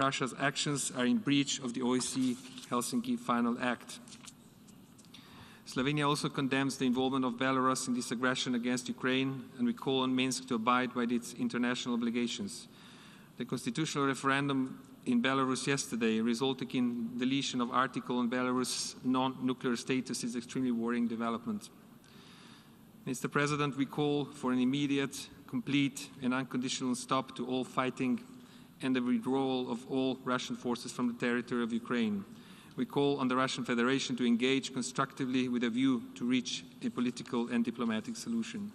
Russia's actions are in breach of the OSCE Helsinki Final Act. Slovenia also condemns the involvement of Belarus in this aggression against Ukraine, and we call on Minsk to abide by its international obligations. The constitutional referendum in Belarus yesterday, resulting in deletion of article on Belarus' non-nuclear status, is extremely worrying development. Mr. President, we call for an immediate, complete and unconditional stop to all fighting and the withdrawal of all Russian forces from the territory of Ukraine. We call on the Russian Federation to engage constructively with a view to reach a political and diplomatic solution.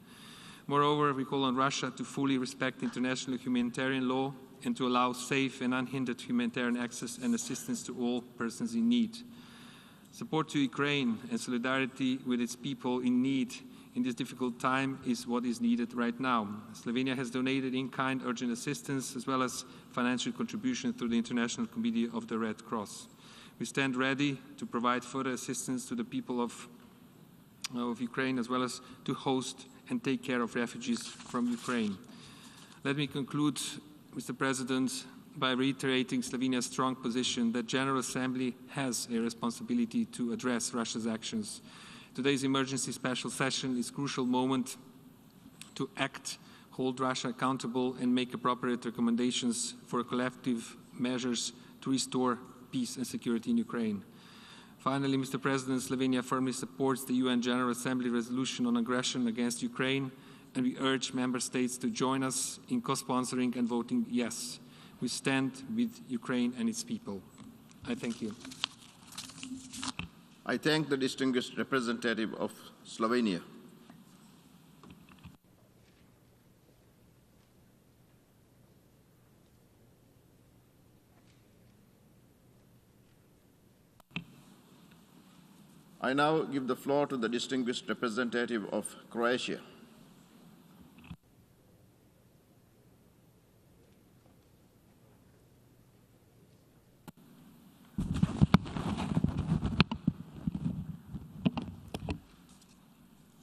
Moreover, we call on Russia to fully respect international humanitarian law and to allow safe and unhindered humanitarian access and assistance to all persons in need. Support to Ukraine and solidarity with its people in need in this difficult time is what is needed right now. Slovenia has donated in-kind urgent assistance as well as financial contribution through the International Committee of the Red Cross. We stand ready to provide further assistance to the people of Ukraine as well as to host and take care of refugees from Ukraine. Let me conclude, Mr. President, by reiterating Slovenia's strong position that General Assembly has a responsibility to address Russia's actions. Today's emergency special session is a crucial moment to act, hold Russia accountable and make appropriate recommendations for collective measures to restore peace and security in Ukraine. Finally, Mr. President, Slovenia firmly supports the UN General Assembly resolution on aggression against Ukraine, and we urge Member States to join us in co-sponsoring and voting yes. We stand with Ukraine and its people. I thank you. I thank the distinguished representative of Slovenia. I now give the floor to the distinguished representative of Croatia.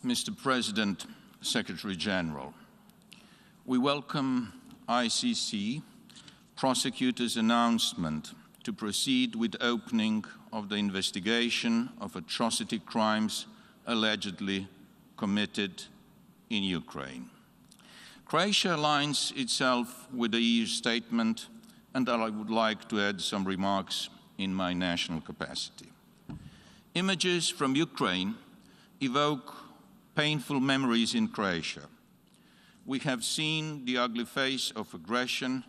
Mr. President, Secretary General, we welcome ICC prosecutors' announcement to proceed with opening of the investigation of atrocity crimes allegedly committed in Ukraine. Croatia aligns itself with the EU statement, and I would like to add some remarks in my national capacity. Images from Ukraine evoke painful memories in Croatia. We have seen the ugly face of aggression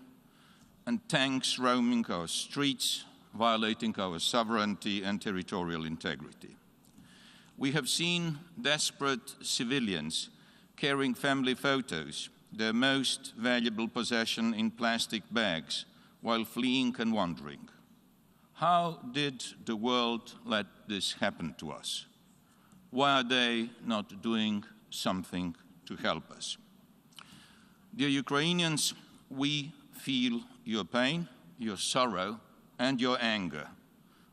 and tanks roaming our streets, violating our sovereignty and territorial integrity. We have seen desperate civilians carrying family photos, their most valuable possession in plastic bags, while fleeing and wandering. How did the world let this happen to us? Why are they not doing something to help us? Dear Ukrainians, we feel your pain, your sorrow, and your anger.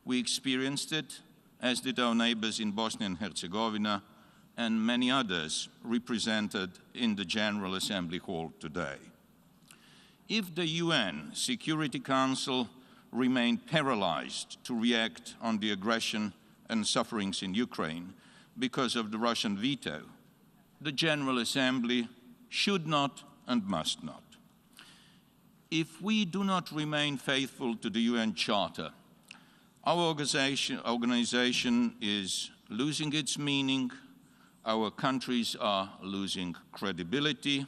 We experienced it, as did our neighbors in Bosnia and Herzegovina, and many others represented in the General Assembly Hall today. If the UN Security Council remained paralyzed to react on the aggression and sufferings in Ukraine because of the Russian veto, the General Assembly should not and must not. If we do not remain faithful to the UN Charter, our organization is losing its meaning, our countries are losing credibility,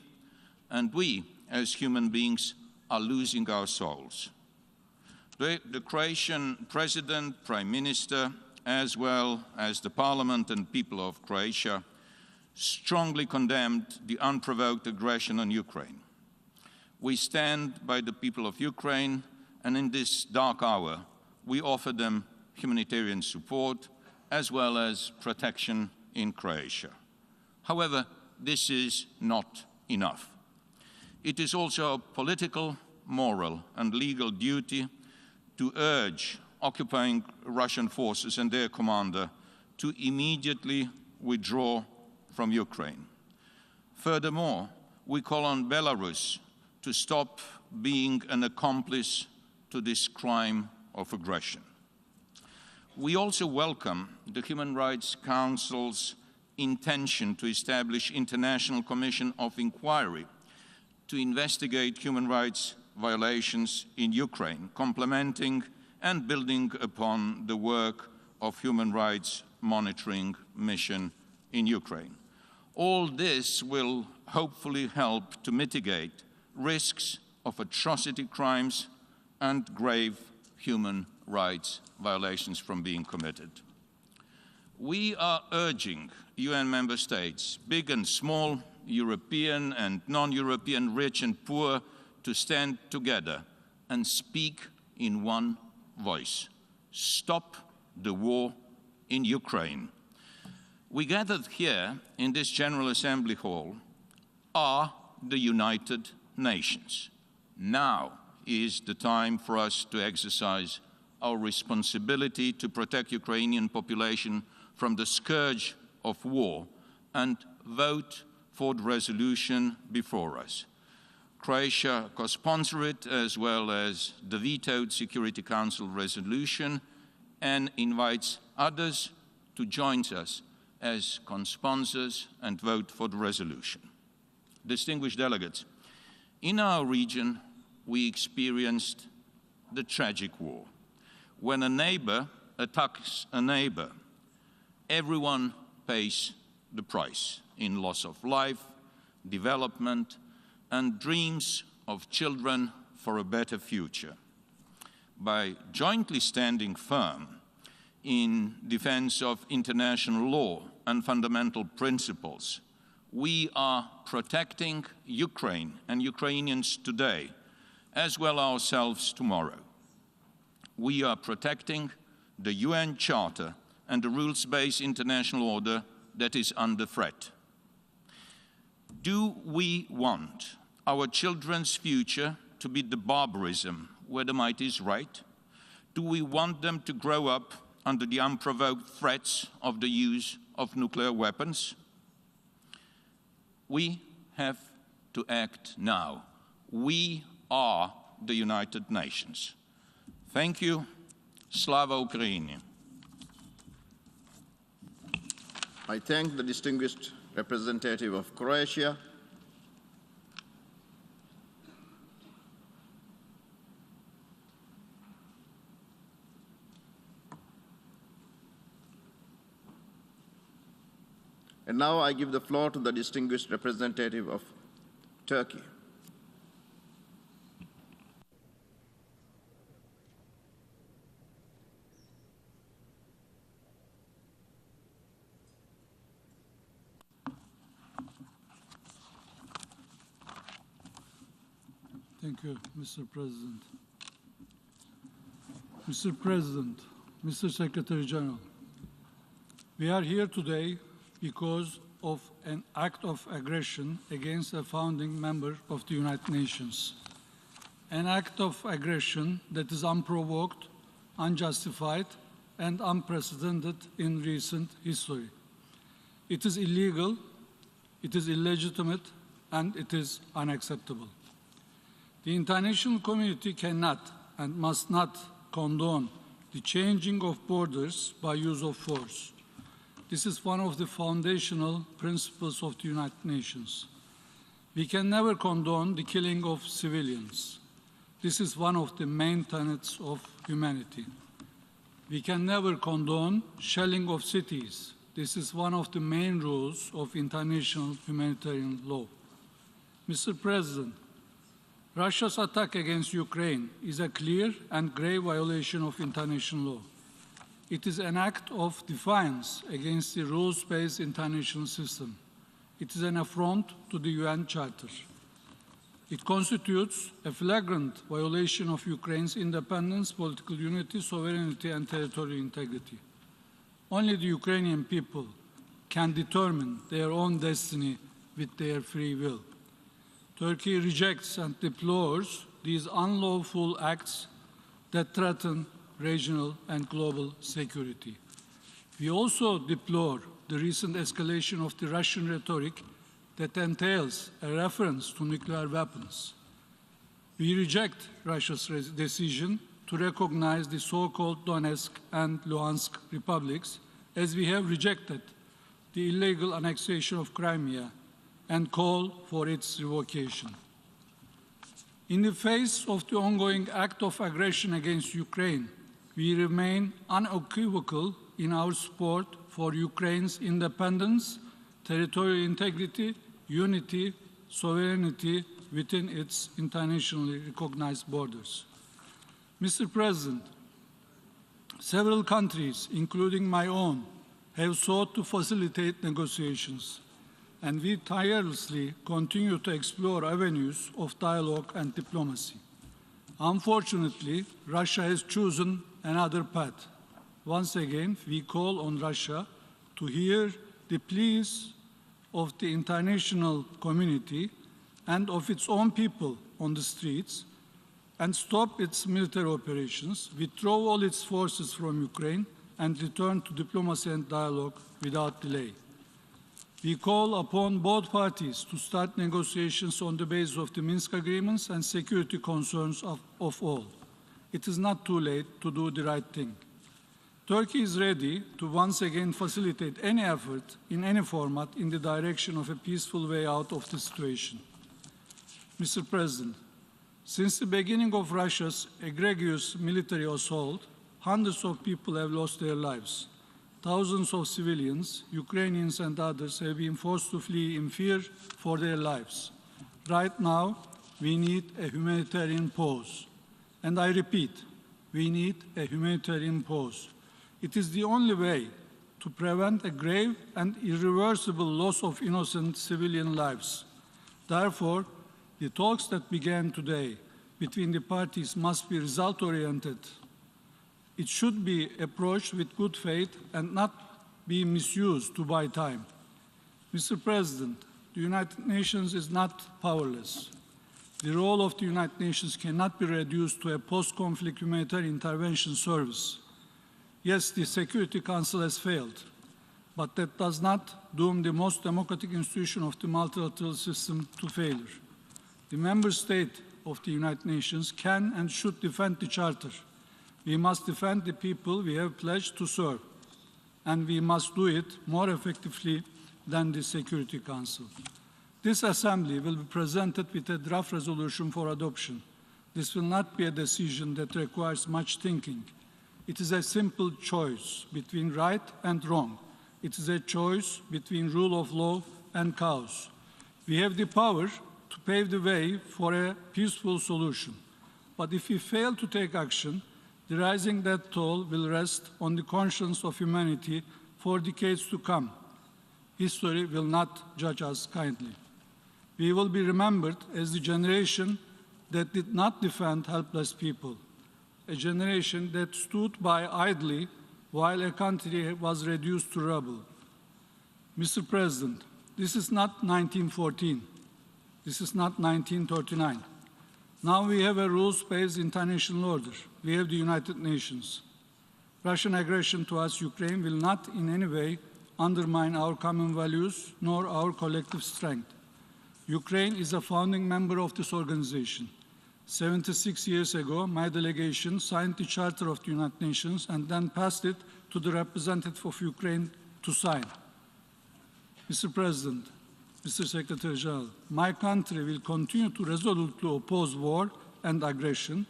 and we, as human beings, are losing our souls. The Croatian President, Prime Minister, as well as the Parliament and people of Croatia, strongly condemned the unprovoked aggression on Ukraine. We stand by the people of Ukraine, and in this dark hour, we offer them humanitarian support as well as protection in Croatia. However, this is not enough. It is also a political, moral, and legal duty to urge occupying Russian forces and their commander to immediately withdraw from Ukraine. Furthermore, we call on Belarus to stop being an accomplice to this crime of aggression. We also welcome the Human Rights Council's intention to establish an international commission of inquiry to investigate human rights violations in Ukraine, complementing and building upon the work of human rights monitoring mission in Ukraine. All this will hopefully help to mitigate risks of atrocity crimes and grave human rights violations from being committed. We are urging UN member states, big and small, European and non-European, rich and poor, to stand together and speak in one voice. Stop the war in Ukraine. We gathered here in this General Assembly hall are the United Nations. Now is the time for us to exercise our responsibility to protect Ukrainian population from the scourge of war and vote for the resolution before us. Croatia co-sponsored it, as well as the vetoed Security Council resolution, and invites others to join us as co-sponsors and vote for the resolution. Distinguished delegates, in our region, we experienced the tragic war. When a neighbor attacks a neighbor, everyone pays the price in loss of life, development, and dreams of children for a better future. By jointly standing firm in defense of international law and fundamental principles, we are protecting Ukraine and Ukrainians today, as well ourselves tomorrow. We are protecting the UN Charter and the rules-based international order that is under threat. Do we want our children's future to be the barbarism where the might is right? Do we want them to grow up under the unprovoked threats of the use of nuclear weapons? We have to act now. We are the United Nations. Thank you. Slava Ukraini. I thank the distinguished representative of Croatia. And now I give the floor to the distinguished representative of Turkey. Thank you, Mr. President. Mr. President, Mr. Secretary General, we are here today because of an act of aggression against a founding member of the United Nations. An act of aggression that is unprovoked, unjustified, and unprecedented in recent history. It is illegal, it is illegitimate, and it is unacceptable. The international community cannot and must not condone the changing of borders by use of force. This is one of the foundational principles of the United Nations. We can never condone the killing of civilians. This is one of the main tenets of humanity. We can never condone shelling of cities. This is one of the main rules of international humanitarian law. Mr. President, Russia's attack against Ukraine is a clear and grave violation of international law. It is an act of defiance against the rules-based international system. It is an affront to the UN Charter. It constitutes a flagrant violation of Ukraine's independence, political unity, sovereignty, and territorial integrity. Only the Ukrainian people can determine their own destiny with their free will. Turkey rejects and deplores these unlawful acts that threaten regional and global security. We also deplore the recent escalation of the Russian rhetoric that entails a reference to nuclear weapons. We reject Russia's decision to recognize the so-called Donetsk and Luhansk republics, as we have rejected the illegal annexation of Crimea and call for its revocation. In the face of the ongoing act of aggression against Ukraine, we remain unequivocal in our support for Ukraine's independence, territorial integrity, unity, sovereignty within its internationally recognized borders. Mr. President, several countries, including my own, have sought to facilitate negotiations, and we tirelessly continue to explore avenues of dialogue and diplomacy. Unfortunately, Russia has chosen another path. Once again, we call on Russia to hear the pleas of the international community and of its own people on the streets and stop its military operations, withdraw all its forces from Ukraine, and return to diplomacy and dialogue without delay. We call upon both parties to start negotiations on the basis of the Minsk agreements and security concerns of all. It is not too late to do the right thing. Turkey is ready to once again facilitate any effort in any format in the direction of a peaceful way out of the situation. Mr. President, since the beginning of Russia's egregious military assault, hundreds of people have lost their lives. Thousands of civilians, Ukrainians and others, have been forced to flee in fear for their lives. Right now, we need a humanitarian pause. And I repeat, we need a humanitarian pause. It is the only way to prevent a grave and irreversible loss of innocent civilian lives. Therefore, the talks that began today between the parties must be result-oriented. It should be approached with good faith and not be misused to buy time. Mr. President, the United Nations is not powerless. The role of the United Nations cannot be reduced to a post-conflict humanitarian intervention service. Yes, the Security Council has failed, but that does not doom the most democratic institution of the multilateral system to failure. The member state of the United Nations can and should defend the Charter. We must defend the people we have pledged to serve, and we must do it more effectively than the Security Council. This Assembly will be presented with a draft resolution for adoption. This will not be a decision that requires much thinking. It is a simple choice between right and wrong. It is a choice between rule of law and chaos. We have the power to pave the way for a peaceful solution. But if we fail to take action, the rising death toll will rest on the conscience of humanity for decades to come. History will not judge us kindly. We will be remembered as the generation that did not defend helpless people, a generation that stood by idly while a country was reduced to rubble. Mr. President, this is not 1914. This is not 1939. Now we have a rules-based international order. We have the United Nations. Russian aggression towards Ukraine will not in any way undermine our common values nor our collective strength. Ukraine is a founding member of this organization. 76 years ago, my delegation signed the Charter of the United Nations and then passed it to the representative of Ukraine to sign. Mr. President, Mr. Secretary General, my country will continue to resolutely oppose war and aggression,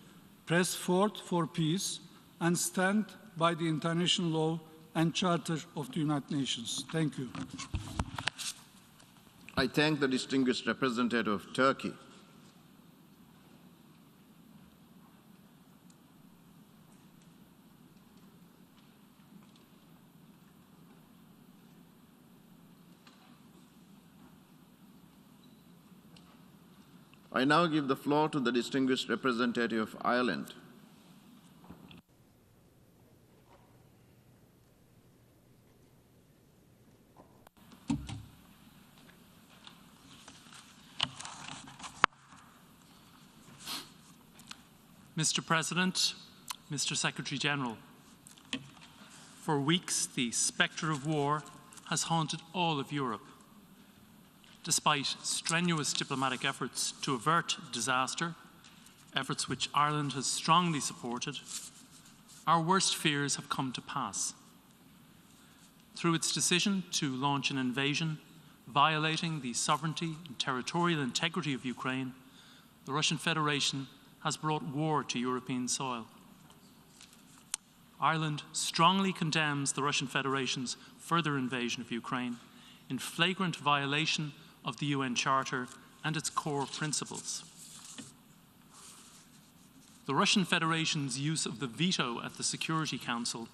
press forward for peace, and stand by the international law and Charter of the United Nations. Thank you. I thank the distinguished representative of Turkey. I now give the floor to the distinguished representative of Ireland. Mr. President, Mr. Secretary General, for weeks the spectre of war has haunted all of Europe. Despite strenuous diplomatic efforts to avert disaster, efforts which Ireland has strongly supported, our worst fears have come to pass. Through its decision to launch an invasion violating the sovereignty and territorial integrity of Ukraine, the Russian Federation has brought war to European soil. Ireland strongly condemns the Russian Federation's further invasion of Ukraine in flagrant violation of the UN Charter and its core principles. The Russian Federation's use of the veto at the Security Council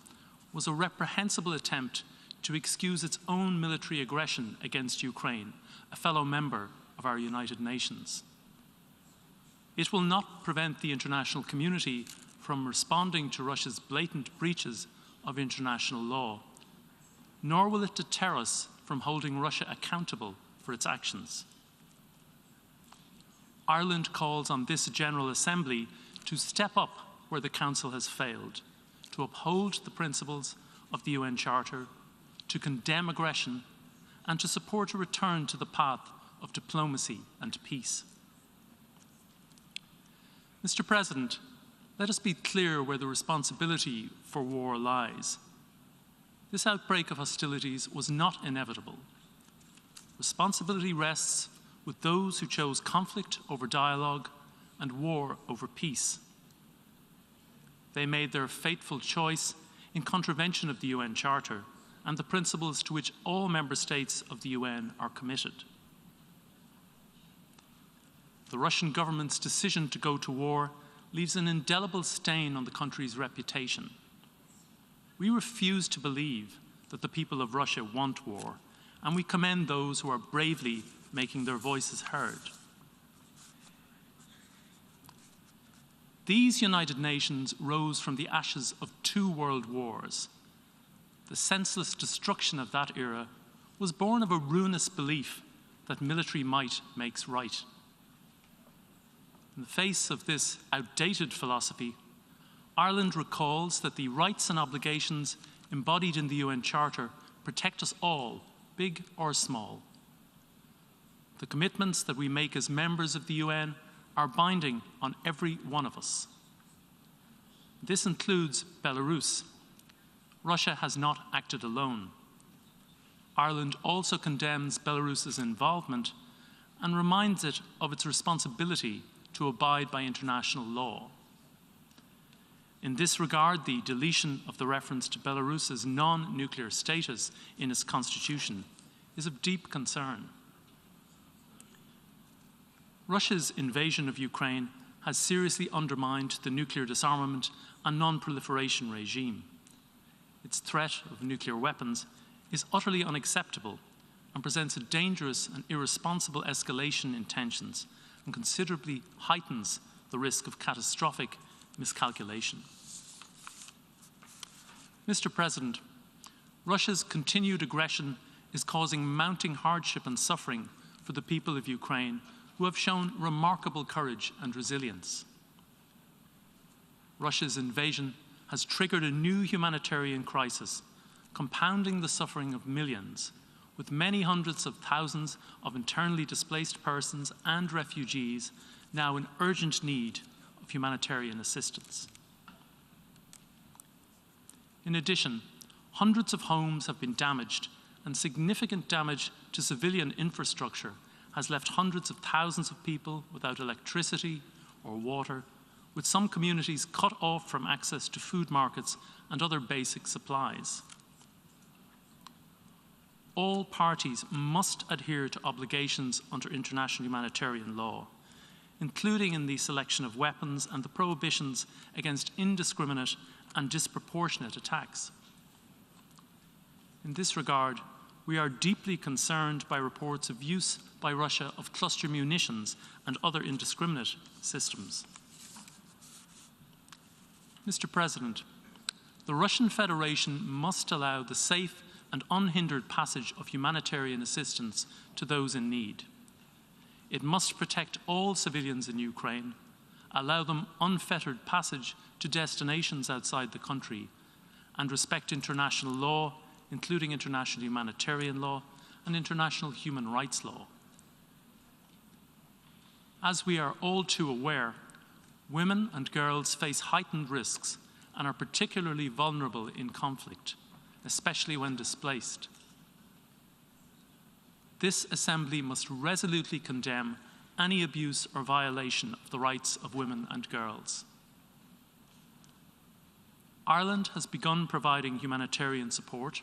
was a reprehensible attempt to excuse its own military aggression against Ukraine, a fellow member of our United Nations. It will not prevent the international community from responding to Russia's blatant breaches of international law, nor will it deter us from holding Russia accountable for its actions. Ireland calls on this General Assembly to step up where the Council has failed, to uphold the principles of the UN Charter, to condemn aggression, and to support a return to the path of diplomacy and peace. Mr. President, let us be clear where the responsibility for war lies. This outbreak of hostilities was not inevitable. Responsibility rests with those who chose conflict over dialogue and war over peace. They made their fateful choice in contravention of the UN Charter and the principles to which all member states of the UN are committed. The Russian government's decision to go to war leaves an indelible stain on the country's reputation. We refuse to believe that the people of Russia want war, and we commend those who are bravely making their voices heard. These United Nations rose from the ashes of 2 world wars. The senseless destruction of that era was born of a ruinous belief that military might makes right. In the face of this outdated philosophy, Ireland recalls that the rights and obligations embodied in the UN Charter protect us all, big or small. The commitments that we make as members of the UN are binding on every one of us. This includes Belarus. Russia has not acted alone. Ireland also condemns Belarus's involvement and reminds it of its responsibility to abide by international law. In this regard, the deletion of the reference to Belarus's non-nuclear status in its constitution is of deep concern. Russia's invasion of Ukraine has seriously undermined the nuclear disarmament and non-proliferation regime. Its threat of nuclear weapons is utterly unacceptable and presents a dangerous and irresponsible escalation in tensions and considerably heightens the risk of catastrophic miscalculation. Mr. President, Russia's continued aggression is causing mounting hardship and suffering for the people of Ukraine, who have shown remarkable courage and resilience. Russia's invasion has triggered a new humanitarian crisis, compounding the suffering of millions, with many hundreds of thousands of internally displaced persons and refugees now in urgent need of humanitarian assistance. In addition, hundreds of homes have been damaged, and significant damage to civilian infrastructure has left hundreds of thousands of people without electricity or water, with some communities cut off from access to food markets and other basic supplies. All parties must adhere to obligations under international humanitarian law, including in the selection of weapons and the prohibitions against indiscriminate and disproportionate attacks. In this regard, we are deeply concerned by reports of use by Russia of cluster munitions and other indiscriminate systems. Mr. President, the Russian Federation must allow the safe and unhindered passage of humanitarian assistance to those in need. It must protect all civilians in Ukraine, allow them unfettered passage to destinations outside the country, and respect international law, including international humanitarian law and international human rights law. As we are all too aware, Women and girls face heightened risks and are particularly vulnerable in conflict, especially when displaced. This Assembly must resolutely condemn any abuse or violation of the rights of women and girls. Ireland has begun providing humanitarian support,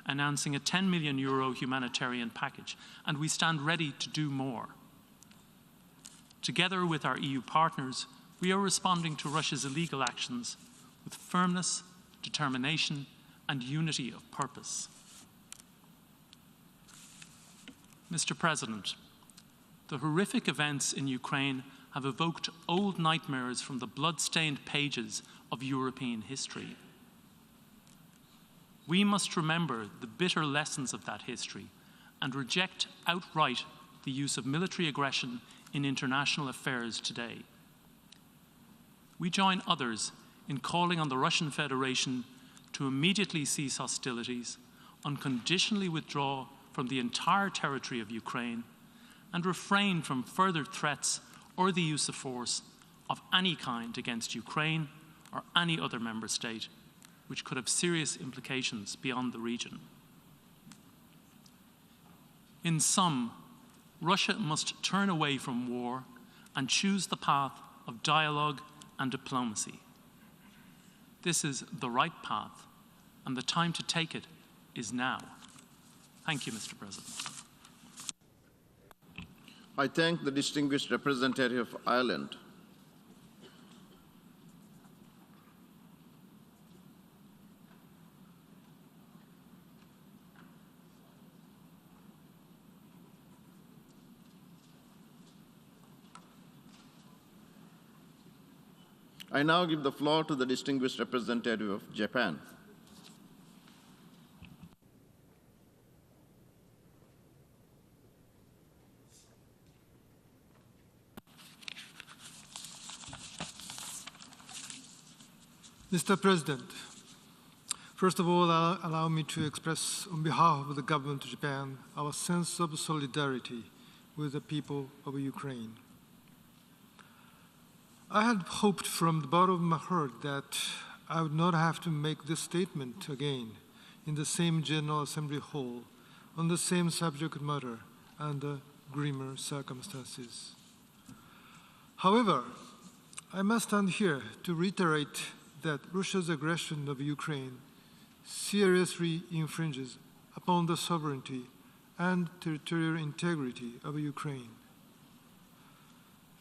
announcing a €10 million humanitarian package, and we stand ready to do more. Together with our EU partners, we are responding to Russia's illegal actions with firmness, determination, and unity of purpose. Mr. President, the horrific events in Ukraine have evoked old nightmares from the blood-stained pages of European history. We must remember the bitter lessons of that history and reject outright the use of military aggression in international affairs today. We join others in calling on the Russian Federation to immediately cease hostilities, unconditionally withdraw from the entire territory of Ukraine, and refrain from further threats or the use of force of any kind against Ukraine or any other member state, which could have serious implications beyond the region. In sum, Russia must turn away from war and choose the path of dialogue and diplomacy. This is the right path, and the time to take it is now. Thank you, Mr. President. I thank the distinguished representative of Ireland. I now give the floor to the distinguished representative of Japan. Mr. President, first of all, allow me to express on behalf of the government of Japan our sense of solidarity with the people of Ukraine. I had hoped from the bottom of my heart that I would not have to make this statement again in the same General Assembly hall on the same subject matter under grimmer circumstances. However, I must stand here to reiterate that Russia's aggression of Ukraine seriously infringes upon the sovereignty and territorial integrity of Ukraine.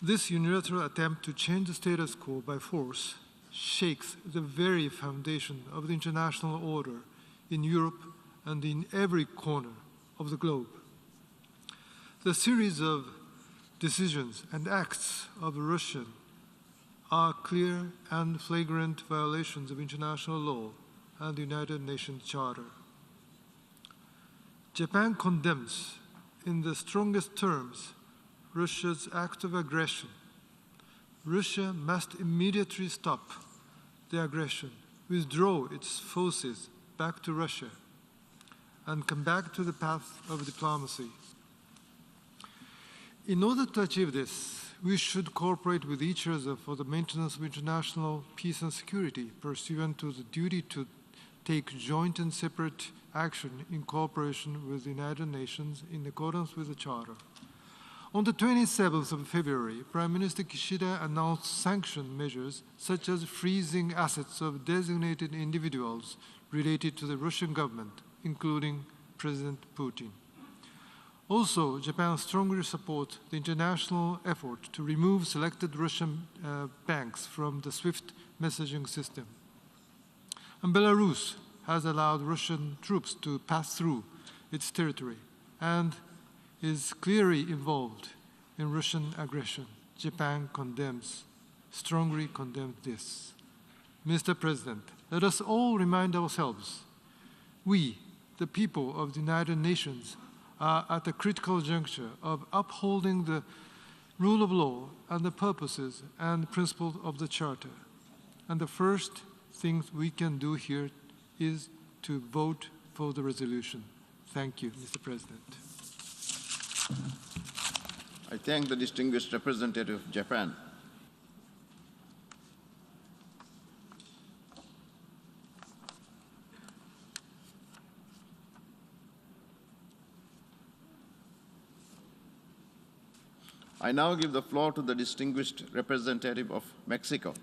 This unilateral attempt to change the status quo by force shakes the very foundation of the international order in Europe and in every corner of the globe. The series of decisions and acts of Russia are clear and flagrant violations of international law and the United Nations Charter. Japan condemns in the strongest terms Russia's act of aggression. Russia must immediately stop the aggression, withdraw its forces back to Russia, and come back to the path of diplomacy. In order to achieve this, we should cooperate with each other for the maintenance of international peace and security, pursuant to the duty to take joint and separate action in cooperation with the United Nations in accordance with the Charter. On the 27th of February, Prime Minister Kishida announced sanction measures such as freezing assets of designated individuals related to the Russian government, including President Putin. Also, Japan strongly supports the international effort to remove selected Russian banks from the SWIFT messaging system. And Belarus has allowed Russian troops to pass through its territory and is clearly involved in Russian aggression. Japan strongly condemns this. Mr. President, let us all remind ourselves, we, the people of the United Nations, are at a critical juncture of upholding the rule of law and the purposes and principles of the Charter. And the first thing we can do here is to vote for the resolution. Thank you, Mr. President. I thank the distinguished representative of Japan. I now give the floor to the distinguished representative of Mexico.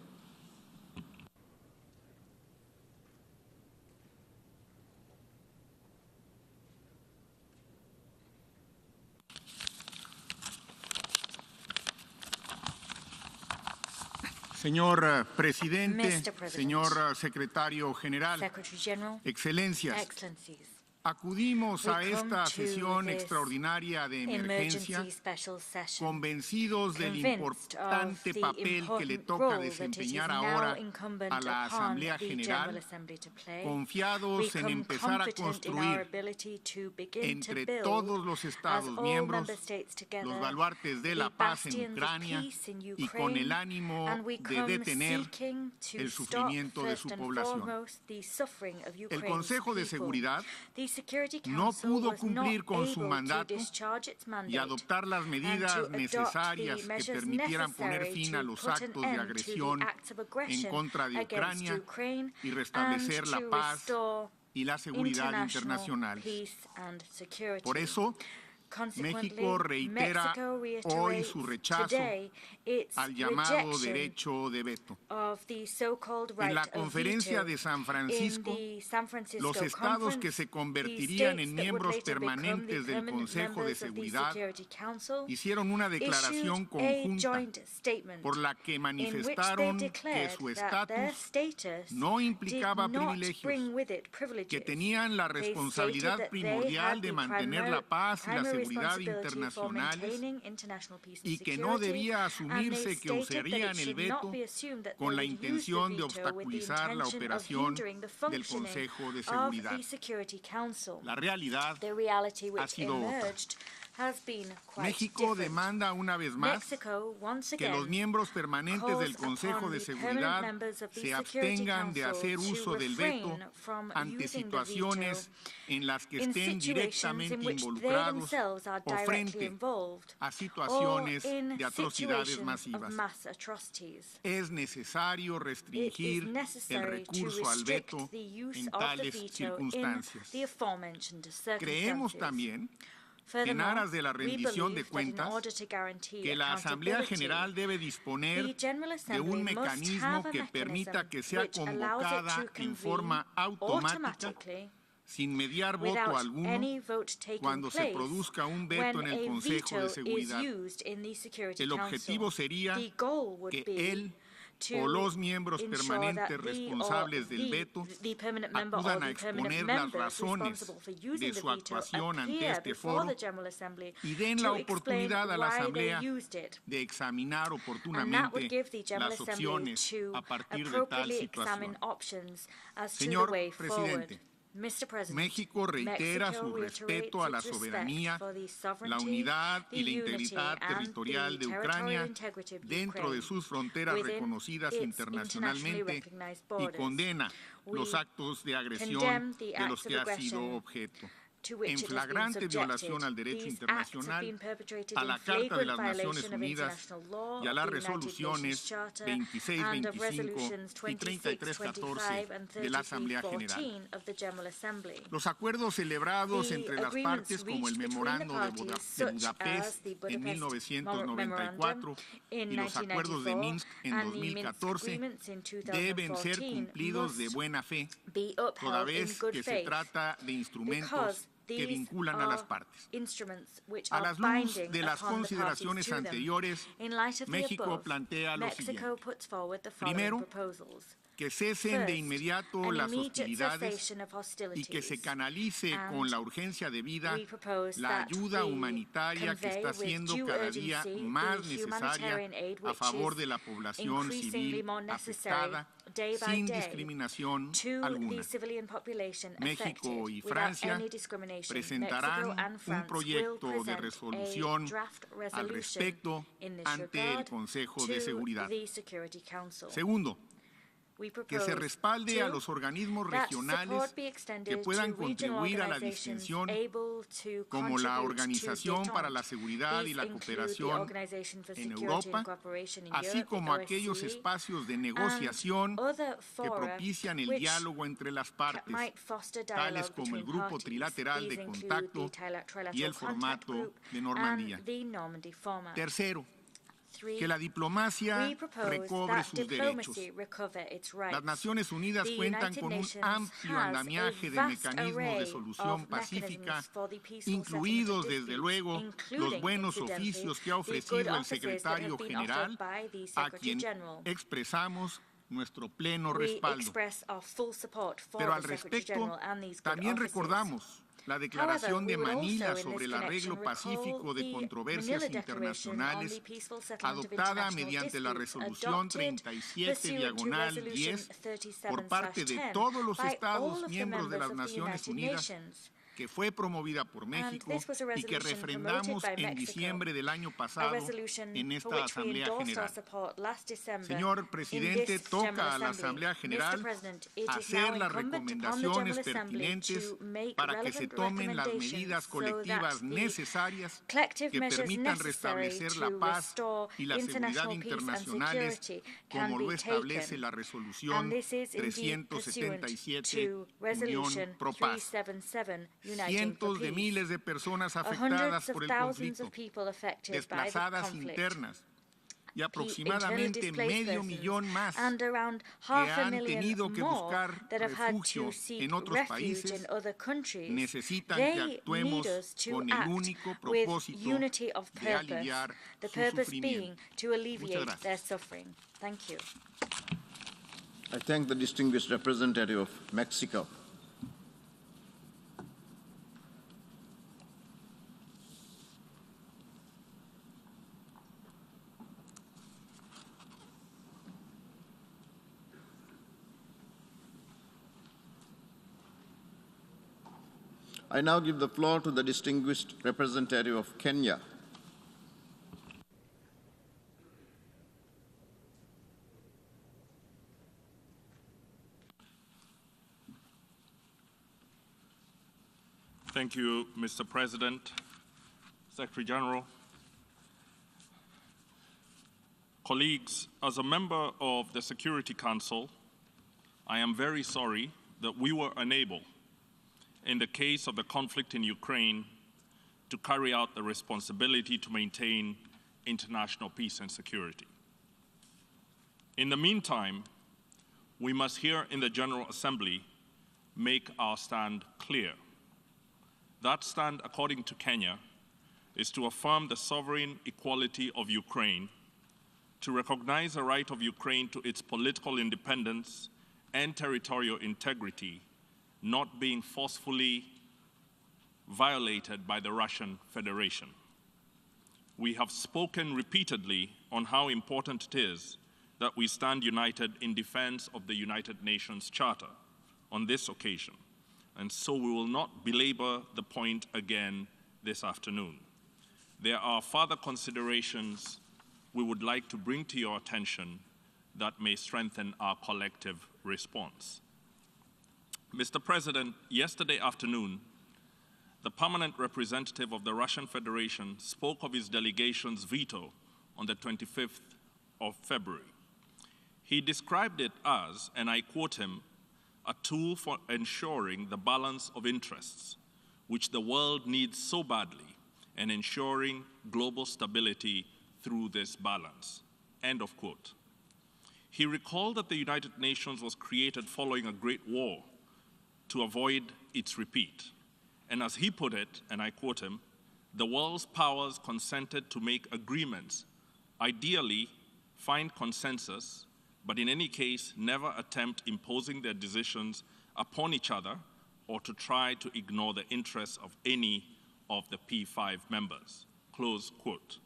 Señor Presidente, señor Secretario General, Excelencias, acudimos a esta sesión extraordinaria de emergencia convencidos del importante papel que le toca desempeñar ahora a la Asamblea General, confiados en empezar a construir entre todos los Estados miembros los baluartes de la paz en Ucrania y con el ánimo de detener el sufrimiento de su población. El Consejo de Seguridad no pudo cumplir con su mandato y adoptar las medidas necesarias que permitieran poner fin a los actos de agresión en contra de Ucrania y restablecer la paz y la seguridad internacional. Por eso, México reitera hoy su rechazo al llamado derecho de veto. En la conferencia de San Francisco, los estados que se convertirían en miembros permanentes del Consejo de Seguridad hicieron una declaración conjunta por la que manifestaron que su estatus no implicaba privilegios, que tenían la responsabilidad primordial de mantener la paz y la seguridad internacionales y que no debía asumirse que usarían el veto con la intención de obstaculizar la operación del Consejo de Seguridad. La realidad ha sido otra. México demanda una vez más que los miembros permanentes del Consejo de Seguridad se abstengan de hacer uso del veto ante situaciones en las que estén directamente involucrados o frente a situaciones de atrocidades masivas. Es necesario restringir el recurso al veto en tales circunstancias. Creemos también, en aras de la rendición de cuentas, que la Asamblea General debe disponer de un mecanismo que permita que sea convocada en forma automática, sin mediar voto alguno, cuando se produzca un veto en el Consejo de Seguridad. El objetivo sería que él o los miembros permanentes responsables del veto acudan a exponer las razones de su actuación ante este foro y den la oportunidad a la Asamblea de examinar oportunamente las opciones a partir de tal situación. Señor Presidente, México reitera su respeto a la soberanía, la unidad y la integridad territorial de Ucrania dentro de sus fronteras reconocidas internacionalmente y condena los actos de agresión de los que ha sido objeto, en flagrante violación al derecho internacional, a la Carta de las Naciones Unidas y a las resoluciones 2625 y 3314 de la Asamblea General. Los acuerdos celebrados entre las partes, como el Memorando de Budapest en 1994 y los acuerdos de Minsk en 2014, deben ser cumplidos de buena fe, toda vez que se trata de instrumentos que vinculan a las partes. A la luz de las consideraciones anteriores, México plantea lo siguiente. Primero, que cesen de inmediato las hostilidades y que se canalice con la urgencia debida la ayuda humanitaria que está siendo cada día más necesaria a favor de la población civil afectada, sin discriminación alguna. México y Francia presentarán un proyecto de resolución al respecto ante el Consejo de Seguridad. Segundo, que se respalde a los organismos regionales que puedan contribuir a la distensión, como la Organización para la Seguridad y la Cooperación en Europa, así como aquellos espacios de negociación que propician el diálogo entre las partes, tales como el Grupo Trilateral de Contacto y el formato de Normandía. Tercero, que la diplomacia recobre sus derechos. Las Naciones Unidas cuentan con un amplio andamiaje de mecanismos de solución pacífica, incluidos desde luego los buenos oficios que ha ofrecido el secretario general, a quien expresamos nuestro pleno respaldo. Pero al respecto, también recordamos la Declaración de Manila sobre el arreglo pacífico de controversias internacionales, adoptada mediante la Resolución 37/10 por parte de todos los Estados miembros de las Naciones Unidas, que fue promovida por México y que refrendamos en diciembre del año pasado en esta Asamblea General. Señor Presidente, toca a la Asamblea General hacer las recomendaciones pertinentes para que se tomen las medidas colectivas necesarias que permitan restablecer la paz y la seguridad internacionales, como lo establece la Resolución 377 Unión Pro Paz. Cientos de miles de personas afectadas por el conflicto, desplazadas internas, y aproximadamente medio millón más que han tenido que buscar refugio en otros países, necesitan que actuemos con el único propósito de aliviar su sufrimiento. Muchas gracias. I thank the distinguished representative of Mexico. I now give the floor to the distinguished representative of Kenya. Thank you, Mr. President, Secretary General. Colleagues, as a member of the Security Council, I am very sorry that we were unable, in the case of the conflict in Ukraine, to carry out the responsibility to maintain international peace and security. In the meantime, we must here in the General Assembly make our stand clear. That stand, according to Kenya, is to affirm the sovereign equality of Ukraine, to recognize the right of Ukraine to its political independence and territorial integrity, not being forcefully violated by the Russian Federation. We have spoken repeatedly on how important it is that we stand united in defense of the United Nations Charter on this occasion, and so we will not belabor the point again this afternoon. There are further considerations we would like to bring to your attention that may strengthen our collective response. Mr. President, yesterday afternoon, the permanent representative of the Russian Federation spoke of his delegation's veto on the 25th of February. He described it as, and I quote him, a tool for ensuring the balance of interests, which the world needs so badly, and ensuring global stability through this balance, end of quote. He recalled that the United Nations was created following a great war to avoid its repeat. And as he put it, and I quote him, the world's powers consented to make agreements, ideally find consensus, but in any case, never attempt imposing their decisions upon each other or to try to ignore the interests of any of the P5 members, close quote.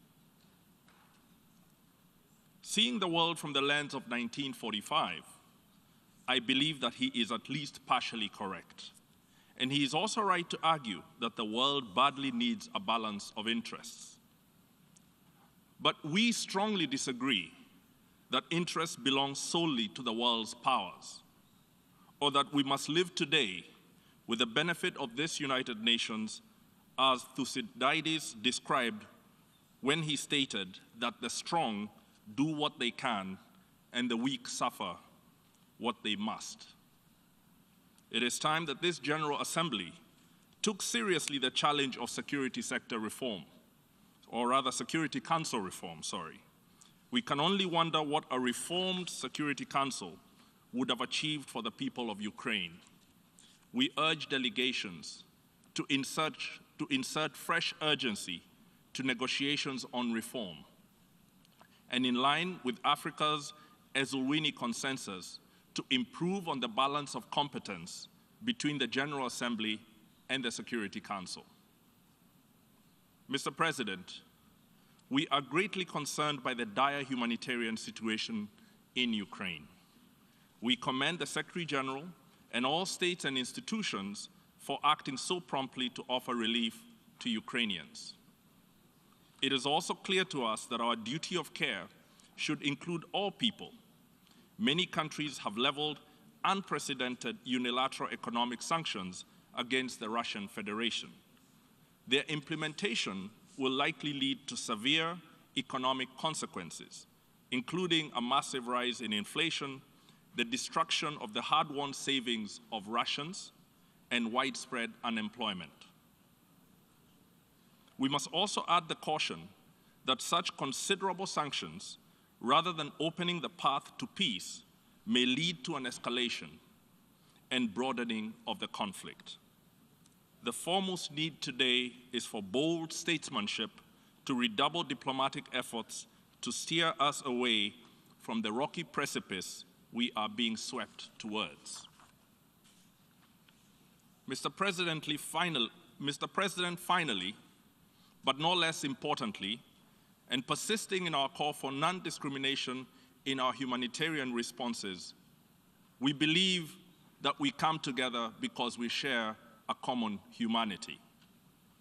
Seeing the world from the lens of 1945, I believe that he is at least partially correct. And he is also right to argue that the world badly needs a balance of interests. But we strongly disagree that interests belong solely to the world's powers, or that we must live today with the benefit of this United Nations as Thucydides described when he stated that the strong do what they can and the weak suffer what they must. It is time that this General Assembly took seriously the challenge of security sector reform, or rather Security Council reform, We can only wonder what a reformed Security Council would have achieved for the people of Ukraine. We urge delegations to insert fresh urgency to negotiations on reform. And in line with Africa's Ezulwini consensus, to improve on the balance of competence between the General Assembly and the Security Council. Mr. President, we are greatly concerned by the dire humanitarian situation in Ukraine. We commend the Secretary General and all states and institutions for acting so promptly to offer relief to Ukrainians. It is also clear to us that our duty of care should include all people. Many countries have leveled unprecedented unilateral economic sanctions against the Russian Federation. Their implementation will likely lead to severe economic consequences, including a massive rise in inflation, the destruction of the hard-won savings of Russians, and widespread unemployment. We must also add the caution that such considerable sanctions, rather than opening the path to peace, may lead to an escalation and broadening of the conflict. The foremost need today is for bold statesmanship to redouble diplomatic efforts to steer us away from the rocky precipice we are being swept towards. Mr. President, finally, but no less importantly, and persisting in our call for non-discrimination in our humanitarian responses, we believe that we come together because we share a common humanity.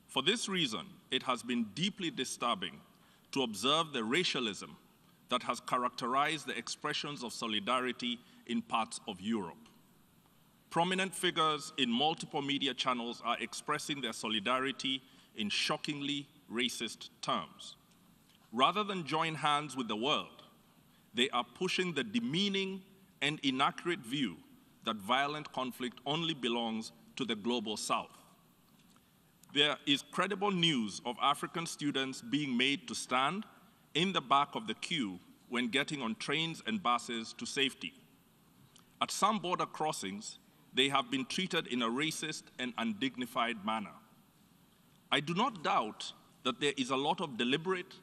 For this reason, it has been deeply disturbing to observe the racialism that has characterized the expressions of solidarity in parts of Europe. Prominent figures in multiple media channels are expressing their solidarity in shockingly racist terms. Rather than join hands with the world, they are pushing the demeaning and inaccurate view that violent conflict only belongs to the global south. There is credible news of African students being made to stand in the back of the queue when getting on trains and buses to safety. At some border crossings, they have been treated in a racist and undignified manner. I do not doubt that there is a lot of deliberate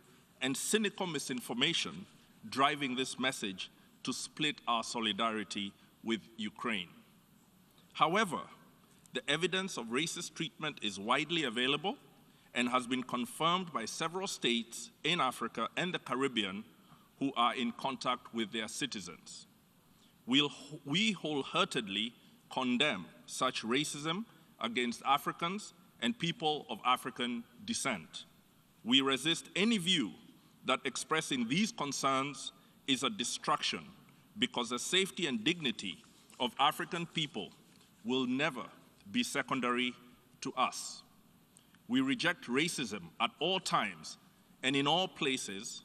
and cynical misinformation driving this message to split our solidarity with Ukraine. However, the evidence of racist treatment is widely available and has been confirmed by several states in Africa and the Caribbean who are in contact with their citizens. We wholeheartedly condemn such racism against Africans and people of African descent. We resist any view that expressing these concerns is a distraction, because the safety and dignity of African people will never be secondary to us. We reject racism at all times and in all places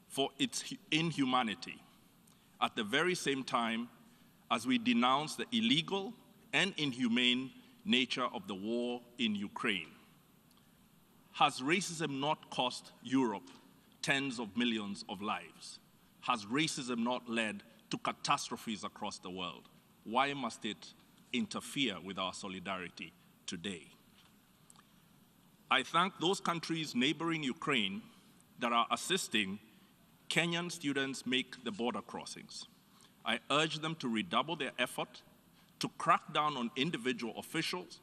for its inhumanity, at the very same time as we denounce the illegal and inhumane nature of the war in Ukraine. Has racism not cost Europe tens of millions of lives? Has racism not led to catastrophes across the world? Why must it interfere with our solidarity today? I thank those countries neighboring Ukraine that are assisting Kenyan students make the border crossings. I urge them to redouble their effort to crack down on individual officials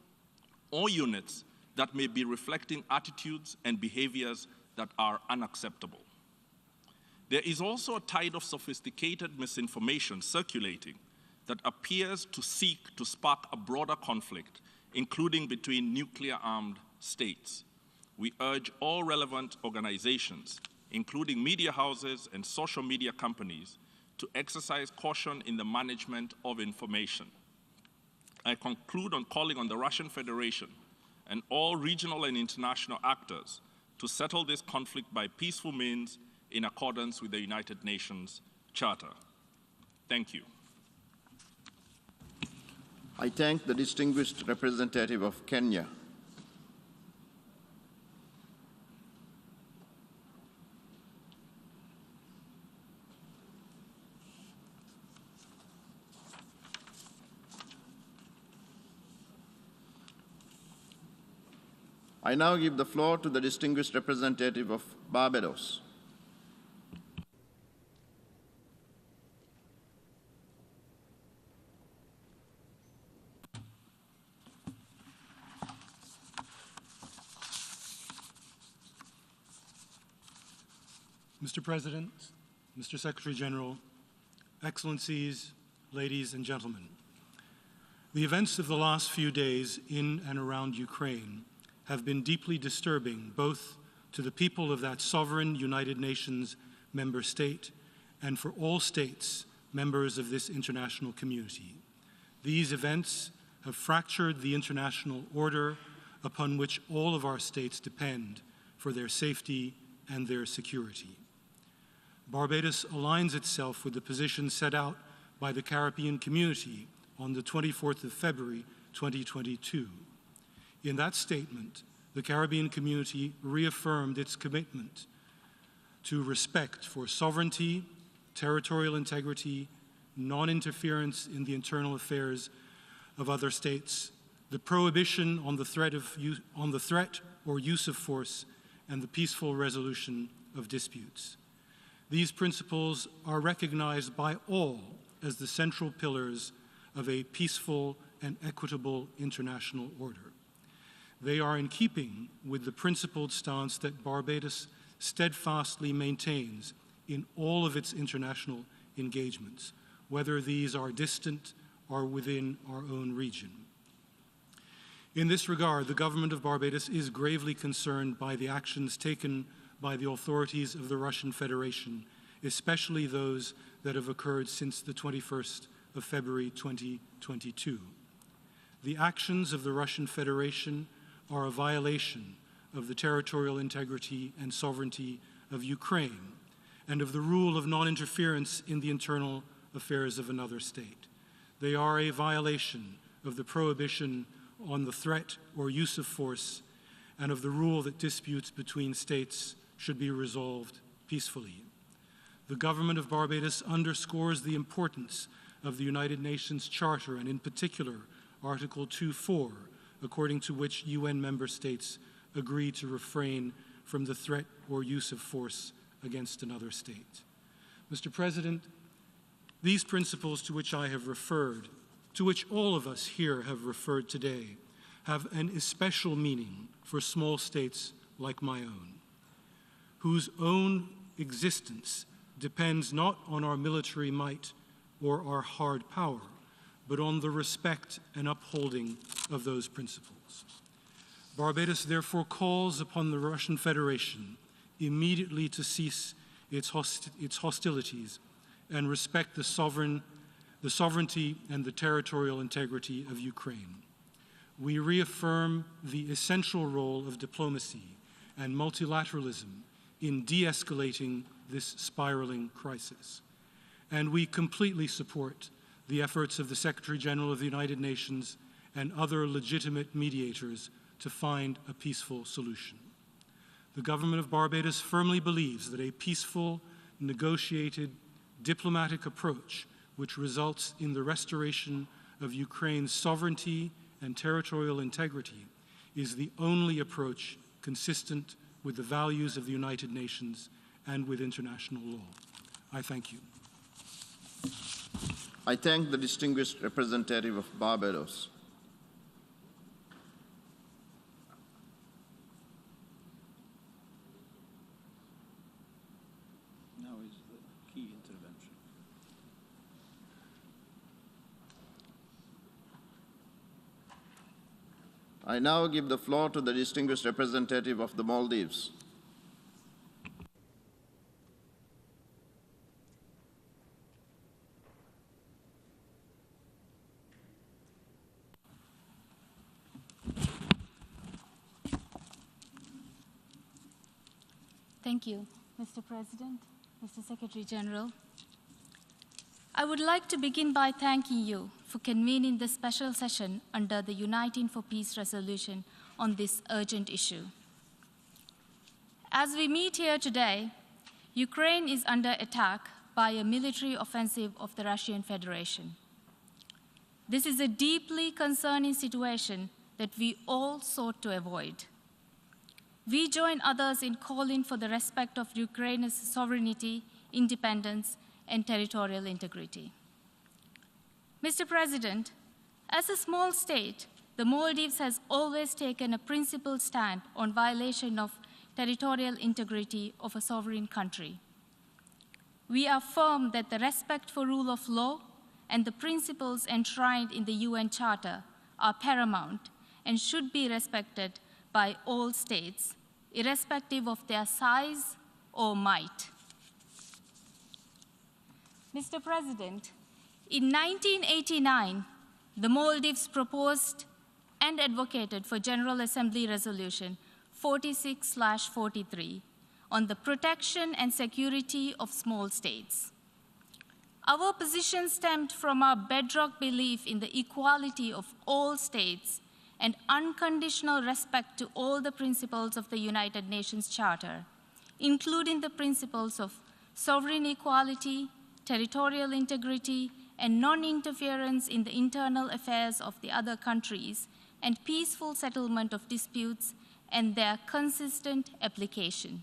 or units that may be reflecting attitudes and behaviors that are unacceptable. There is also a tide of sophisticated misinformation circulating that appears to seek to spark a broader conflict, including between nuclear-armed states. We urge all relevant organizations, including media houses and social media companies, to exercise caution in the management of information. I conclude on calling on the Russian Federation and all regional and international actors to settle this conflict by peaceful means in accordance with the United Nations Charter. Thank you. I thank the distinguished representative of Kenya. I now give the floor to the distinguished representative of Barbados. Mr. President, Mr. Secretary General, Excellencies, ladies and gentlemen, the events of the last few days in and around Ukraine have been deeply disturbing both to the people of that sovereign United Nations member state and for all states members of this international community. These events have fractured the international order upon which all of our states depend for their safety and their security. Barbados aligns itself with the position set out by the Caribbean community on the 24th of February 2022. In that statement, the Caribbean community reaffirmed its commitment to respect for sovereignty, territorial integrity, non-interference in the internal affairs of other states, the prohibition on the threat or use of force, and the peaceful resolution of disputes. These principles are recognized by all as the central pillars of a peaceful and equitable international order. They are in keeping with the principled stance that Barbados steadfastly maintains in all of its international engagements, whether these are distant or within our own region. In this regard, the government of Barbados is gravely concerned by the actions taken by the authorities of the Russian Federation, especially those that have occurred since the 21st of February 2022. The actions of the Russian Federation are a violation of the territorial integrity and sovereignty of Ukraine and of the rule of non-interference in the internal affairs of another state. They are a violation of the prohibition on the threat or use of force and of the rule that disputes between states should be resolved peacefully. The government of Barbados underscores the importance of the United Nations Charter and in particular Article 2.4, according to which UN member states agree to refrain from the threat or use of force against another state. Mr. President, these principles to which I have referred, to which all of us here have referred today, have an especial meaning for small states like my own, whose own existence depends not on our military might or our hard power, but on the respect and upholding of those principles. Barbados therefore calls upon the Russian Federation immediately to cease its hostilities and respect the sovereignty and the territorial integrity of Ukraine. We reaffirm the essential role of diplomacy and multilateralism in de-escalating this spiraling crisis. And we completely support the efforts of the Secretary General of the United Nations and other legitimate mediators to find a peaceful solution. The government of Barbados firmly believes that a peaceful, negotiated, diplomatic approach which results in the restoration of Ukraine's sovereignty and territorial integrity is the only approach consistent with the values of the United Nations and with international law. I thank you. I thank the distinguished representative of Barbados. Now is the key intervention. I now give the floor to the distinguished representative of the Maldives. Thank you, Mr. President, Mr. Secretary General. I would like to begin by thanking you for convening this special session under the Uniting for Peace resolution on this urgent issue. As we meet here today, Ukraine is under attack by a military offensive of the Russian Federation. This is a deeply concerning situation that we all sought to avoid. We join others in calling for the respect of Ukraine's sovereignty, independence, and territorial integrity. Mr. President, as a small state, the Maldives has always taken a principled stand on violation of territorial integrity of a sovereign country. We are firm that the respect for rule of law and the principles enshrined in the UN Charter are paramount and should be respected by all states, irrespective of their size or might. Mr. President, in 1989, the Maldives proposed and advocated for General Assembly Resolution 46/43 on the protection and security of small states. Our position stemmed from our bedrock belief in the equality of all states and unconditional respect to all the principles of the United Nations Charter, including the principles of sovereign equality, territorial integrity, and non-interference in the internal affairs of the other countries, and peaceful settlement of disputes and their consistent application.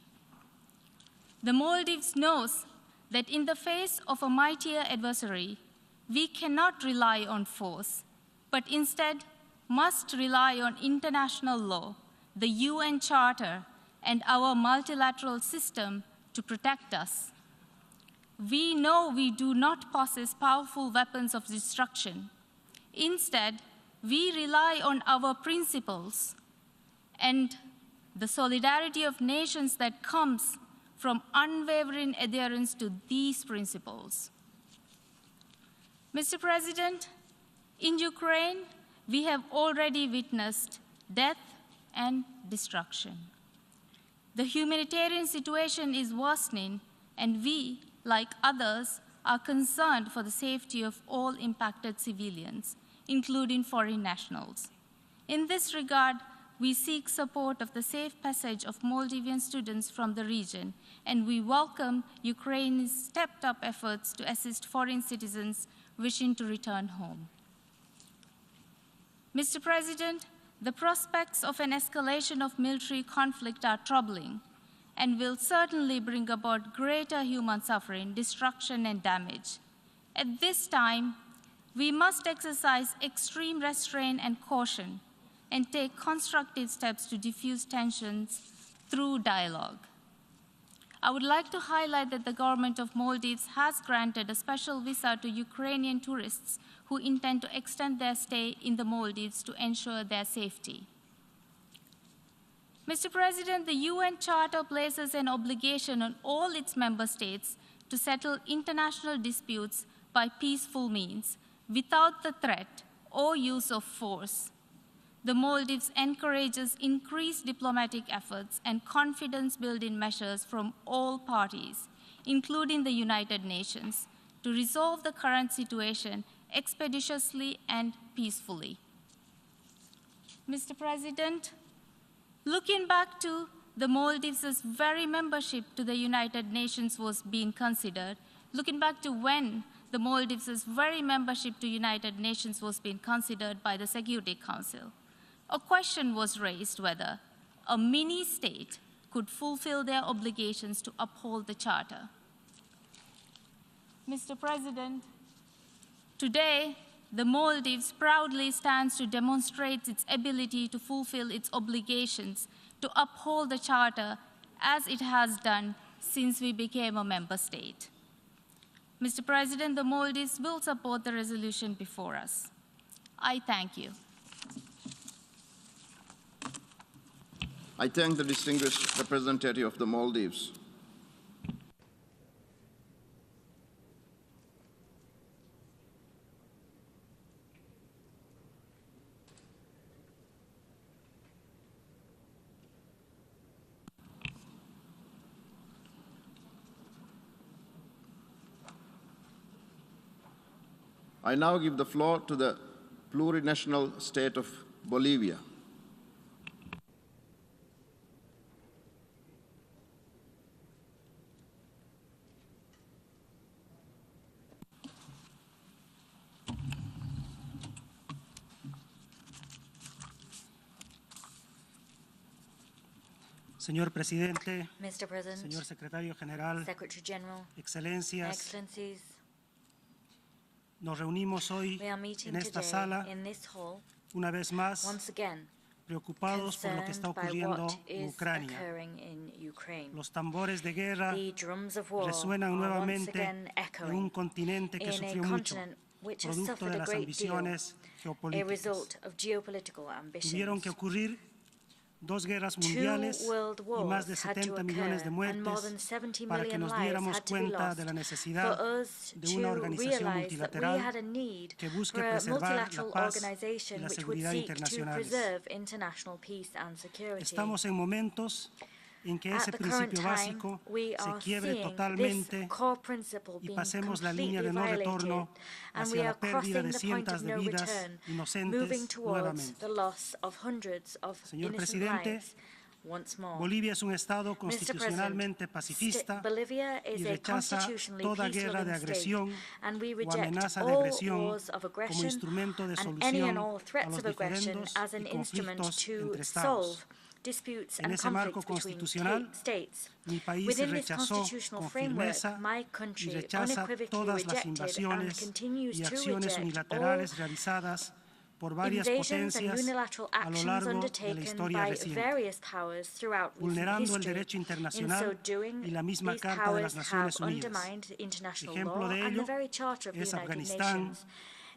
The Maldives knows that in the face of a mightier adversary, we cannot rely on force, but instead must rely on international law, the UN Charter, and our multilateral system to protect us. We know we do not possess powerful weapons of destruction. Instead, we rely on our principles and the solidarity of nations that comes from unwavering adherence to these principles. Mr. President, in Ukraine, we have already witnessed death and destruction. The humanitarian situation is worsening, and we, like others, are concerned for the safety of all impacted civilians, including foreign nationals. In this regard, we seek support of the safe passage of Maldivian students from the region, and we welcome Ukraine's stepped-up efforts to assist foreign citizens wishing to return home. Mr. President, the prospects of an escalation of military conflict are troubling and will certainly bring about greater human suffering, destruction, and damage. At this time, we must exercise extreme restraint and caution and take constructive steps to diffuse tensions through dialogue. I would like to highlight that the government of Maldives has granted a special visa to Ukrainian tourists who intend to extend their stay in the Maldives to ensure their safety. Mr. President, the UN Charter places an obligation on all its member states to settle international disputes by peaceful means, without the threat or use of force. The Maldives encourages increased diplomatic efforts and confidence-building measures from all parties, including the United Nations, to resolve the current situation expeditiously and peacefully. Mr. President, looking back to the Maldives' very membership to the United Nations was being considered, looking back to when the Maldives' very membership to United Nations was being considered by the Security Council, a question was raised whether a mini-state could fulfill their obligations to uphold the Charter. Mr. President, today, the Maldives proudly stands to demonstrate its ability to fulfill its obligations to uphold the Charter as it has done since we became a member state. Mr. President, the Maldives will support the resolution before us. I thank you. I thank the distinguished representative of the Maldives. I now give the floor to the plurinational state of Bolivia. Señor Presidente, Mr. President, señor Secretario General, Secretary General, Excelencias, Excellencies, nos reunimos hoy we are meeting en esta today sala, in this hall, una vez más, once again, preocupados por lo que está concerned by ocurriendo what en is Ucrania. occurring in Ukraine. Los tambores de guerra The drums of war resuenan are once nuevamente again en un echoing continente que in a sufrió mucho, continent which has producto suffered de a las great deal, ambiciones a geopolíticas. result of geopolitical Tuvieron que ambitions. ocurrir dos guerras Two mundiales world y más de wars had to 70 millones de occur, and more than muertes 70 para que million nos lives diéramos had to be cuenta lost de la for necesidad us de una to organización realize that we multilateral had a need que busque for a preservar la multilateral paz y organization la which would seguridad seek to internacionales. preserve international peace and security. Estamos en momentos en que ese At the current principio time, básico we se are quiebre seeing totalmente this core principle y being pasemos la línea completely de no retorno violated, and we hacia are la pérdida crossing de the point cientos of de no vidas return, inocentes moving towards nuevamente. the loss of hundreds of Señor innocent Presidente, lives once more. Bolivia es un Estado Mr. President, constitucionalmente pacifista Bolivia y is a rechaza constitutionally toda guerra de peace-loving state, agresión and we o reject amenaza de all agresión wars of como aggression instrumento de and any and solución all a threats los of aggression diferendos as an y instrument conflictos to entre Estados. solve disputes En and ese marco conflicts between constitucional, states. mi país Within this rechazó constitutional con framework, firmeza my y country rechaza unequivocally todas las rejected and invasiones continues y to acciones reject all unilaterales realizadas por varias invasions and potencias unilateral a lo actions largo de la undertaken historia by reciente, various powers throughout recent vulnerando el history. derecho In so internacional doing, y la misma these Carta de las powers Naciones have Unidas. undermined international Ejemplo law de and ello the very charter of the es United Afganistán, Nations.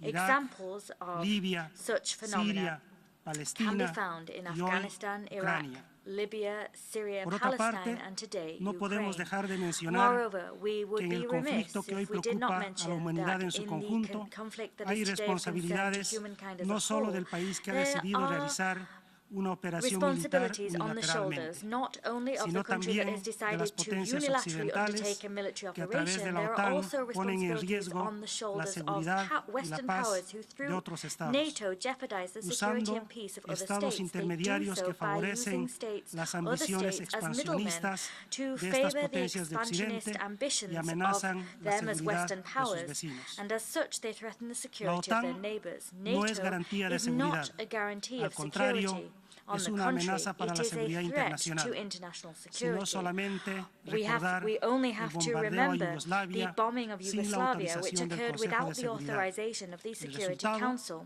Irak, Examples of Libia, such phenomena Siria, can be Palestina found in y hoy Afghanistan, Iraq, Ucrania. Libya, Syria, Por otra Palestine, parte, and today no podemos Ukraine. dejar de mencionar Moreover, we would que en be el remiss conflicto que hoy if we did not preocupa a la mention humanidad that en su in conjunto the conflict that hay is today of concern to responsabilidades humankind as no a solo whole, del país que ha there decidido are realizar una operación militar responsibilities on the shoulders unilateralmente, not only of sino the country that también has de las decided to potencias unilaterally occidentales undertake a military que a través operation, de la there are OTAN also ponen en responsibilities riesgo on the la shoulders of seguridad y la Western paz powers who de through otros estados, NATO jeopardize the security usando and peace of other estados states. They do intermediarios so que by using favorecen states, las other ambiciones states as middlemen expansionistas to de estas favor the potencias de expansionist Occidente ambitions y of amenazan la them as seguridad Western de sus powers, vecinos. and as such they threaten the La security of their OTAN neighbors. no es NATO garantía de is seguridad. not a guarantee Al of contrario, security. On es the una contrary, amenaza para it la is a seguridad threat internacional, to international sino security. solamente recordar We only el have to bombardeo a remember the Yugoslavia bombing of sin la Yugoslavia, which autorización del occurred Consejo de without the Seguridad. authorization of the El Security resultado, Council.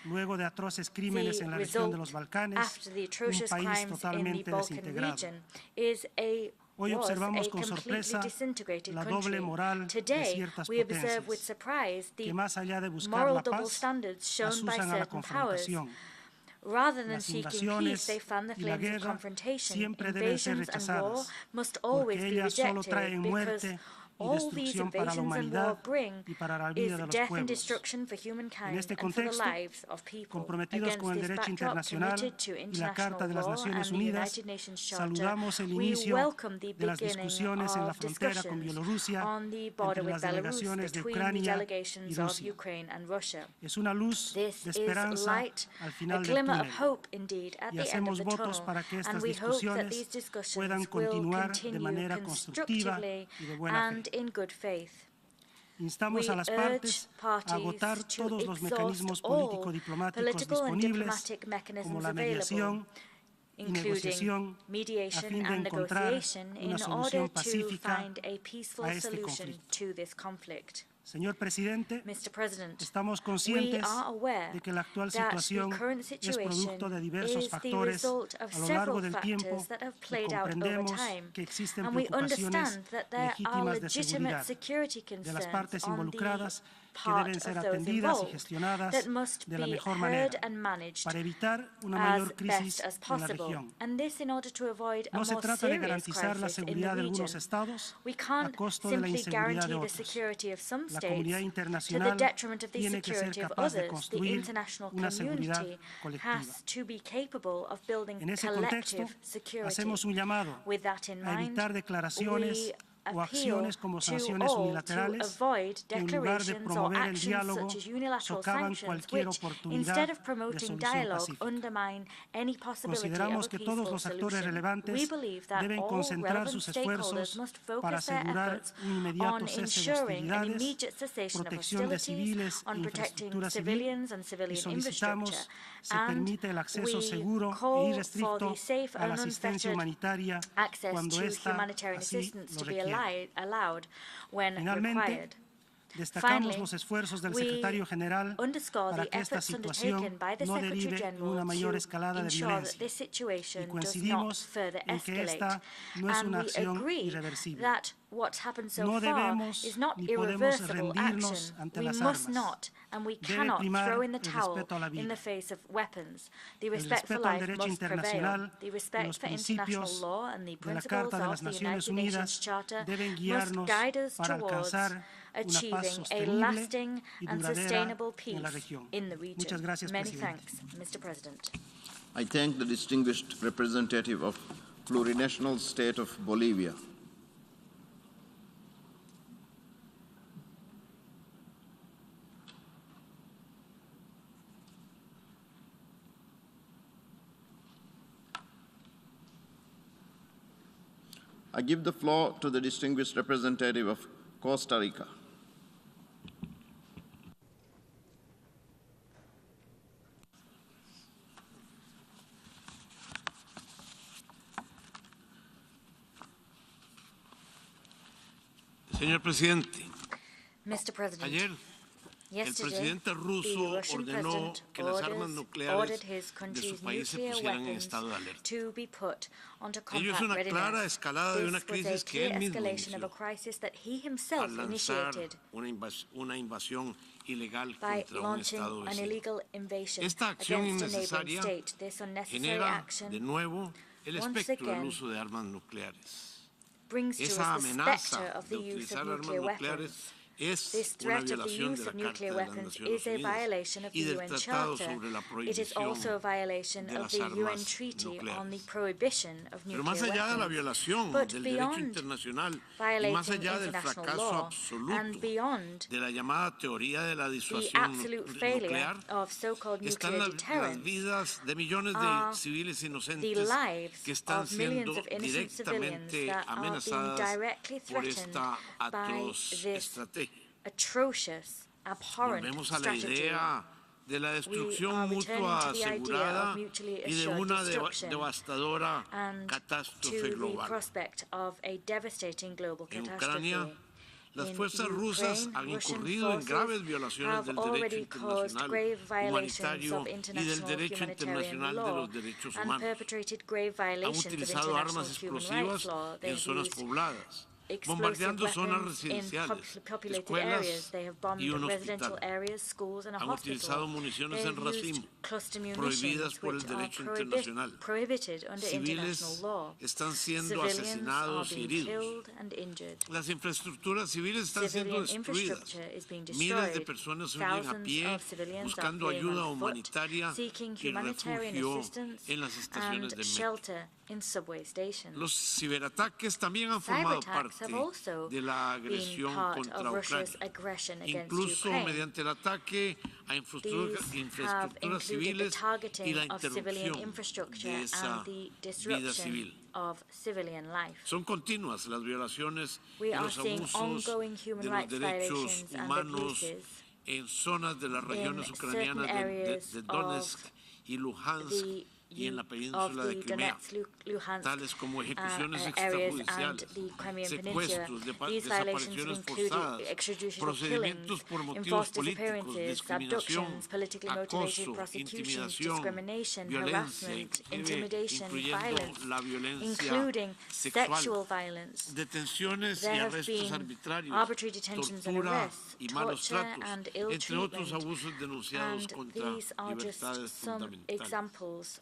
luego de atroces crímenes The en la región de los result, Balcanes, after the un atrocious país crimes in the totalmente Balkan desintegrado. region, was Hoy observamos a con completely sorpresa disintegrated la country. doble moral de Today, ciertas we observe with potencias surprise the que más allá de buscar moral la double paz, standards shown las by usan a la certain powers. confrontación. Rather than Las seeking peace, invasiones they fan the y la flames of guerra confrontation. siempre deben ser Invasions and war rechazadas, must porque always be ellas solo rejected traen because muerte y all these destrucción para la invasions and war humanidad bring y para la is vida de los death and pueblos. destruction for humankind En este and for the contexto, lives of people. comprometidos Against con el this derecho backdrop, internacional committed to y la international Carta de las law Naciones and the Unidas, United Nations Charter, saludamos el we inicio welcome the de las beginning discusiones en la of frontera con discussions Bielorrusia on the border entre with las Belarus delegaciones de between the Ucrania y delegations of Rusia. Ukraine and Russia. Es una luz This de is esperanza light, al a final del glimmer túnel of hope indeed at y the end of hacemos the votos tunnel, para que and estas we hope that these discusiones puedan discussions will continuar de continue manera constructiva constructively y de buena and fe. in good faith. Instamos We a las urge partes a agotar parties to todos los exhaust mecanismos all político-diplomáticos political and disponibles, diplomatic como mechanisms la mediación y including negociación, a mediation fin de and encontrar negotiation in una order solución to pacífica find a peaceful a este solution conflicto. to this conflict. Señor Presidente, Mr. President, estamos we conscientes are aware de que la actual that the situación current es situation producto de diversos is the factores result of a lo largo several del tiempo factors that have y played out over comprendemos time, que existen and we preocupaciones understand that there are legítimas de legitimate seguridad security de las concerns partes on the involucradas que part deben of ser those atendidas y involved gestionadas that must de la be mejor heard manera and managed para evitar una as mayor crisis best as en la possible, región. and this in order to avoid a No se more trata de serious garantizar la crisis in the seguridad de region. algunos estados We a can't costo de la simply inseguridad guarantee de the otros. security of some La states comunidad to the internacional detriment of the tiene que ser security of capaz de others. The construir international una seguridad community colectiva. has to be capable of building En ese contexto, collective security. hacemos un llamado With that in a mind, evitar declaraciones o appeal acciones como to sanciones all to unilaterales avoid que en lugar de declarations or promover el actions diálogo such as unilateral socavan sanctions cualquier which, oportunidad instead of de promoting solución dialogue, pacífica. undermine any possibility of Consideramos a que todos peaceful los actores solution. We relevantes believe that deben all concentrar relevant sus stakeholders esfuerzos must para focus their asegurar efforts un on inmediato cese de ensuring an hostilidades, immediate cessation of protección de hostilities, civiles on e protecting infraestructura civil, civilians and y civilian infrastructure, solicitamos se and permita el acceso we seguro e call for irrestricto the safe a la and asistencia unfettered humanitaria access cuando to ésta humanitarian así assistance lo to be requiera. allowed when Finalmente, required. destacamos Finally, los esfuerzos del we secretario general underscore para the que esta efforts undertaken situación by the no Secretary derive en General una mayor to escalada de ensure that violencia. this situation Y does not coincidimos further en que escalate. esta no es And una we acción agree irreversible. that what's happened so No far debemos is not ni podemos irreversible rendirnos action. ante We las must armas. not and we Debe cannot primar throw in the el towel respeto a la in vida. the face of weapons. The El respect for respeto al life derecho must prevail. internacional The y respect los for international principios law and the de la principles Carta de of las the Naciones United Nations Unidas Charter deben must guiarnos guide us para towards alcanzar una paz achieving a sostenible lasting y and duradera sustainable en peace la región. in the region. Muchas gracias, Many presidente. thanks, Mr. President. I thank the distinguished representative of plurinational state of Bolivia. I give the floor to the distinguished representative of Costa Rica. Señor presidente, Mr. President, ayer el yesterday, presidente ruso the Russian ordenó president que las armas ordered nucleares his de su country's país se nuclear pusieran en weapons estado de alerta. to be put onto Ello es combat una clara readiness. escalada de una This was crisis a que clear él mismo escalation of a inició crisis that he himself al lanzar initiated una invasión ilegal by contra un launching estado an vecino. illegal invasion Esta acción against a neighboring innecesaria state. This unnecessary genera action de nuevo el once espectro del again uso de armas nucleares. brings to Esa us the amenaza specter of de the use utilizar of armas nuclear nucleares weapons. es This una threat of the violación use de of la Carta nuclear de las weapons Naciones is a Unidas violation of y the del UN Tratado Charter. sobre la It is also a prohibición violation de of las the UN armas Treaty on the nucleares. prohibition of Pero nuclear más allá de la weapons. violación But del derecho beyond internacional y más violating allá del international fracaso law absoluto and beyond de la llamada teoría de la the disuasión absolute failure nuclear, of so-called están nuclear las deterrence vidas de millones are de civiles the inocentes lives que están of millions siendo of innocent civilians directamente that are being amenazadas directly por threatened esta by atroz this estrategia. atrocious, abhorrent Volvemos a la strategy. idea de la We destrucción are returning mutua to the idea asegurada of mutually y de assured una destruction devastadora and catástrofe to the global. prospect of a devastating global En catastrophe. Ucrania, las In fuerzas rusas han Russian incurrido en forces graves violaciones have del derecho already caused internacional grave violations humanitario of y del international derecho humanitarian internacional de law los derechos and humanos. perpetrated grave Han violations of utilizado international armas human rights explosivas law. They en have zonas used pobladas, explosive bombardeando zonas weapons in residenciales, populated areas. escuelas They have bombed y un residential hospital. areas, schools, and a Han utilizado hospital. municiones They en have used racimo, cluster prohibidas munitions por el which are derecho internacional. prohibited under international Civiles law. están siendo Civilians are asesinados y being heridos. killed and injured. Las infraestructuras civiles están siendo Civilian destruidas. infrastructure is being Miles de destroyed. personas huyen a Thousands pie of civilians buscando are fleeing ayuda on foot, humanitaria seeking y humanitarian refugio assistance en las estaciones and de metro. shelter in subway stations. Los ciberataques también han formado Cyberattacks parte have also de la been agresión part contra of Russia's Ucrania. aggression against Incluso Ukraine. mediante el ataque a These have infraestructuras included the civiles y targeting la of civilian interrupción infrastructure de esa and the vida disruption civil. of civilian life. Son continuas las violaciones We y are los seeing abusos ongoing human de los rights derechos violations and humanos abuses en zonas de las regiones in ucranianas certain areas de Donetsk y Luhansk y en la península de Crimea, tales como ejecuciones extrajudiciales, secuestros, desapariciones forzadas, procedimientos por motivos políticos, discriminación, acoso, intimidación, violencia, incluyendo la violencia sexual, detenciones y arrestos arbitrarios, tortura y malos tratos, entre otros abusos denunciados contra libertades fundamentales.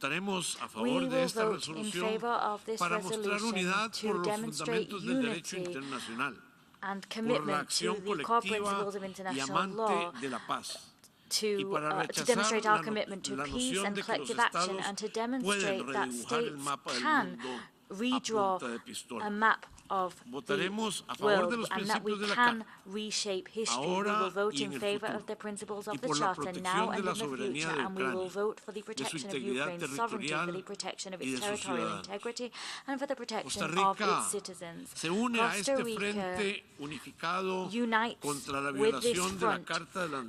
Votaremos a We favor de will esta vote in resolución favor of this para mostrar resolution unidad to por los demonstrate fundamentos del derecho unity internacional, and por la commitment to acción the core colectiva principles of y international law amante de la paz. to demonstrate our commitment to peace and collective action, and to demonstrate that states can redraw a map of the world and that we can reshape history. We will vote in favor of the principles of the Charter now and in the future, and we will vote for the protection of Ukraine's sovereignty, for the protection of its territorial integrity, and for the protection of its citizens. Costa Rica unites with this front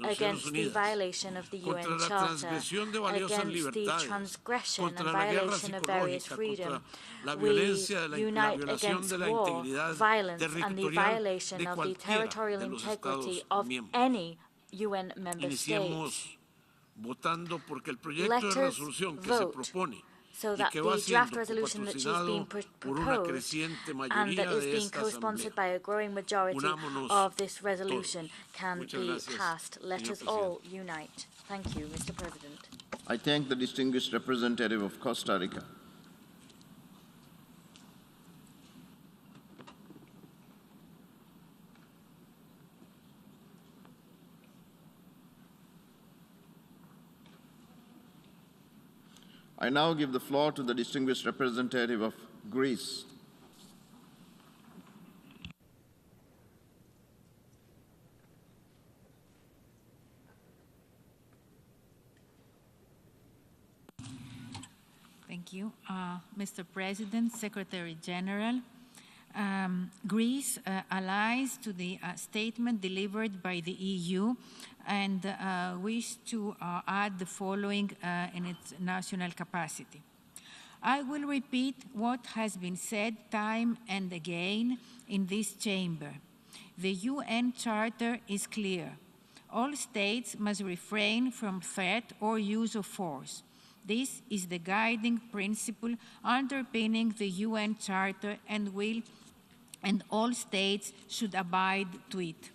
against the violation of the UN Charter, against the transgression and violation of various freedoms. We unite against war, violence, and the violation of the territorial integrity of any UN member state. Let us vote so that the draft resolution that is being proposed and that is being co-sponsored by a growing majority of this resolution can be passed. Let us all unite. Thank you, Mr. President. I thank the distinguished representative of Costa Rica. I now give the floor to the distinguished representative of Greece. Thank you. Mr. President, Secretary General, Greece allies to the statement delivered by the EU and wish to add the following in its national capacity. I will repeat what has been said time and again in this chamber. The UN Charter is clear. All states must refrain from threat or use of force. This is the guiding principle underpinning the UN Charter and all states should abide to it.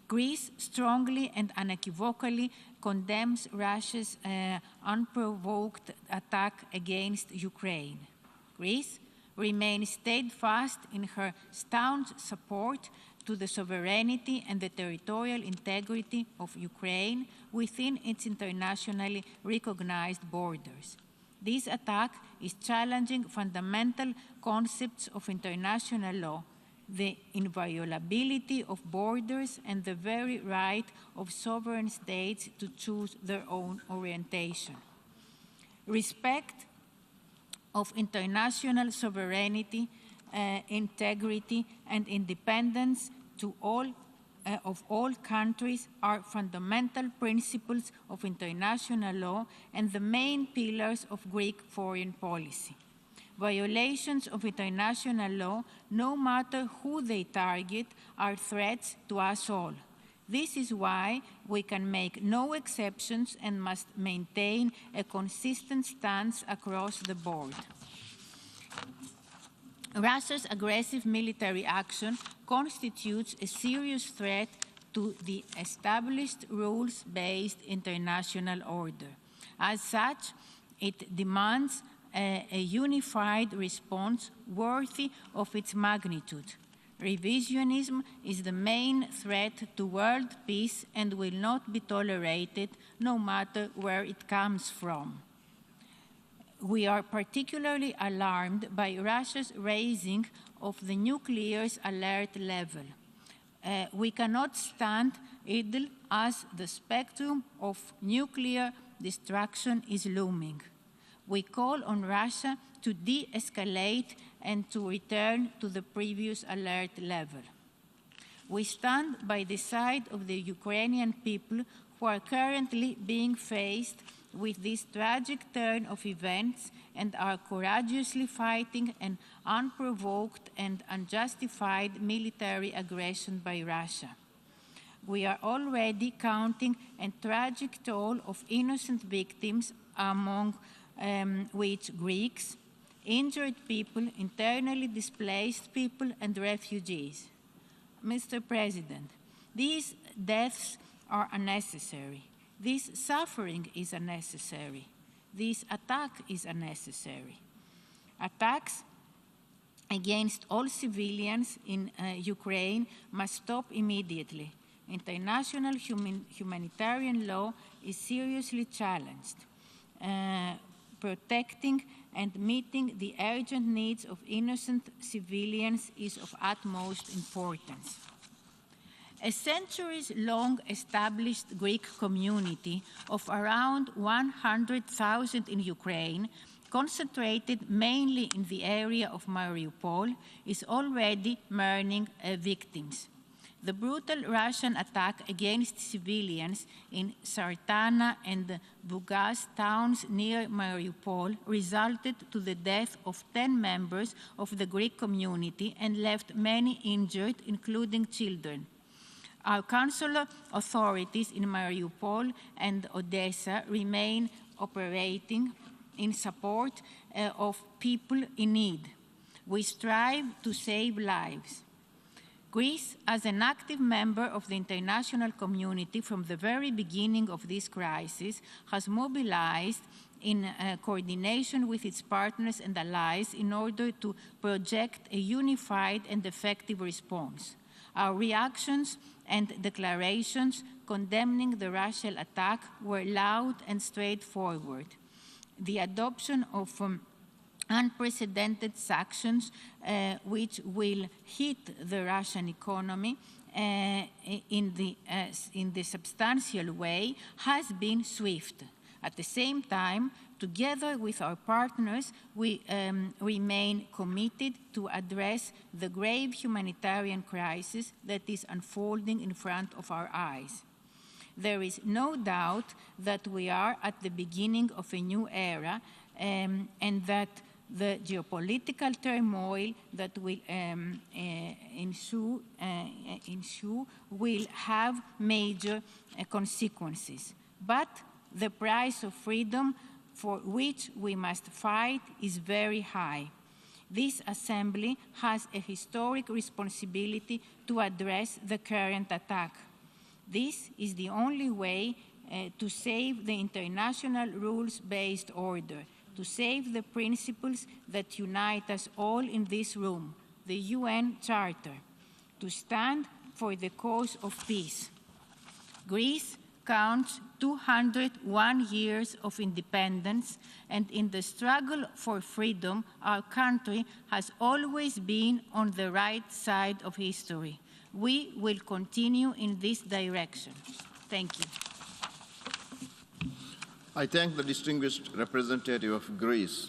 Greece strongly and unequivocally condemns Russia's unprovoked attack against Ukraine. Greece remains steadfast in her staunch support to the sovereignty and the territorial integrity of Ukraine within its internationally recognized borders. This attack is challenging fundamental concepts of international law, the inviolability of borders and the very right of sovereign states to choose their own orientation. Respect of international sovereignty, integrity, and independence of all countries are fundamental principles of international law and the main pillars of Greek foreign policy. Violations of international law, no matter who they target, are threats to us all. This is why we can make no exceptions and must maintain a consistent stance across the board. Russia's aggressive military action constitutes a serious threat to the established rules-based international order. As such, it demands a unified response worthy of its magnitude. Revisionism is the main threat to world peace and will not be tolerated no matter where it comes from. We are particularly alarmed by Russia's raising of the nuclear alert level. We cannot stand idle as the spectrum of nuclear destruction is looming. We call on Russia to de-escalate and to return to the previous alert level. We stand by the side of the Ukrainian people who are currently being faced with this tragic turn of events and are courageously fighting an unprovoked and unjustified military aggression by Russia. We are already counting a tragic toll of innocent victims, among which Greeks, injured people, internally displaced people, and refugees. Mr. President, these deaths are unnecessary. This suffering is unnecessary. This attack is unnecessary. Attacks against all civilians in Ukraine must stop immediately. International humanitarian law is seriously challenged. Protecting and meeting the urgent needs of innocent civilians is of utmost importance. A centuries-long established Greek community of around 100,000 in Ukraine, concentrated mainly in the area of Mariupol, is already mourning victims. The brutal Russian attack against civilians in Sartana and Bugas towns near Mariupol resulted to the death of 10 members of the Greek community and left many injured, including children. Our consular authorities in Mariupol and Odessa remain operating in support of people in need. We strive to save lives. Greece, as an active member of the international community from the very beginning of this crisis, has mobilized in coordination with its partners and allies in order to project a unified and effective response. Our reactions and declarations condemning the Russian attack were loud and straightforward. The adoption of unprecedented sanctions which will hit the Russian economy in the substantial way has been swift. At the same time, together with our partners, we remain committed to address the grave humanitarian crisis that is unfolding in front of our eyes. There is no doubt that we are at the beginning of a new era and that the geopolitical turmoil that will ensue will have major consequences. But the price of freedom for which we must fight is very high. This Assembly has a historic responsibility to address the current attack. This is the only way to save the international rules-based order, to save the principles that unite us all in this room, the UN Charter, to stand for the cause of peace. Greece counts 201 years of independence, and in the struggle for freedom, our country has always been on the right side of history. We will continue in this direction. Thank you. I thank the distinguished representative of Greece.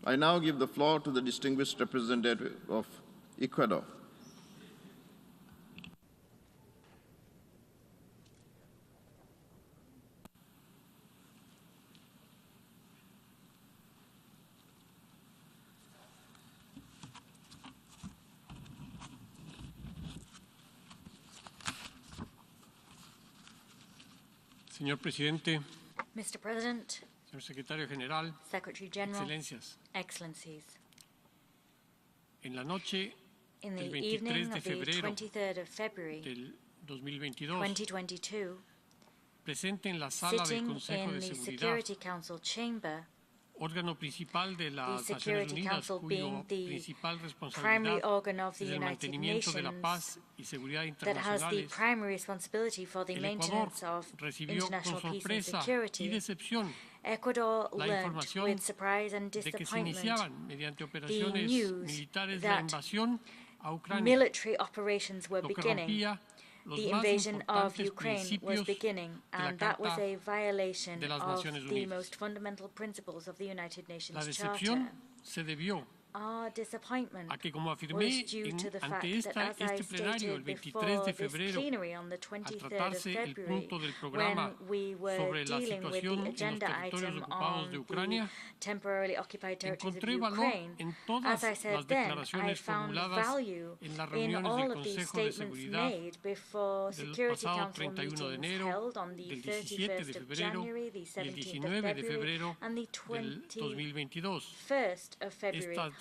I now give the floor to the distinguished representative of Ecuador. Señor Presidente, Mr. President, señor Secretario General, Secretary General, Excelencias, Excellencies, en la noche in del the 23 evening de of the febrero 23rd of February del 2022, 2022, presente en la sala del sitting Consejo in de the Seguridad, Security Council chamber, órgano principal de the las Naciones Security Unidas, Council cuyo being the principal primary responsabilidad organ of the es el United mantenimiento de la Nations paz y seguridad that has the internacionales, primary responsibility for the el Ecuador maintenance of recibió con international peace and sorpresa y security. decepción Ecuador la learned información with surprise and de que se disappointment iniciaban mediante the operaciones news militares la that invasión a Ucrania, military operations were lo que beginning. rompía los The más invasion of importantes Ukraine was principios beginning, de la and that was Carta a violation de las of Naciones the Unidas. most fundamental principles of the United La Nations decepción Charter. se debió Our disappointment a que, como afirmé was due to the fact that, as I plenario el stated 23 before de this febrero, plenary on the al 23rd of tratarse el February, punto del when programa we were sobre la dealing with situación the en los agenda territorios item ocupados on de the Ucrania, temporarily occupied territories of encontré valor Ukraine, en todas as I said las then, I declaraciones found formuladas value en las in reuniones all del of these Consejo de statements Seguridad made before del Security pasado Council 31 de meetings enero, held on the del 17 de 31st of febrero January, the y el 17th of 19 de February, febrero and the del 2022. 21st of February, Estas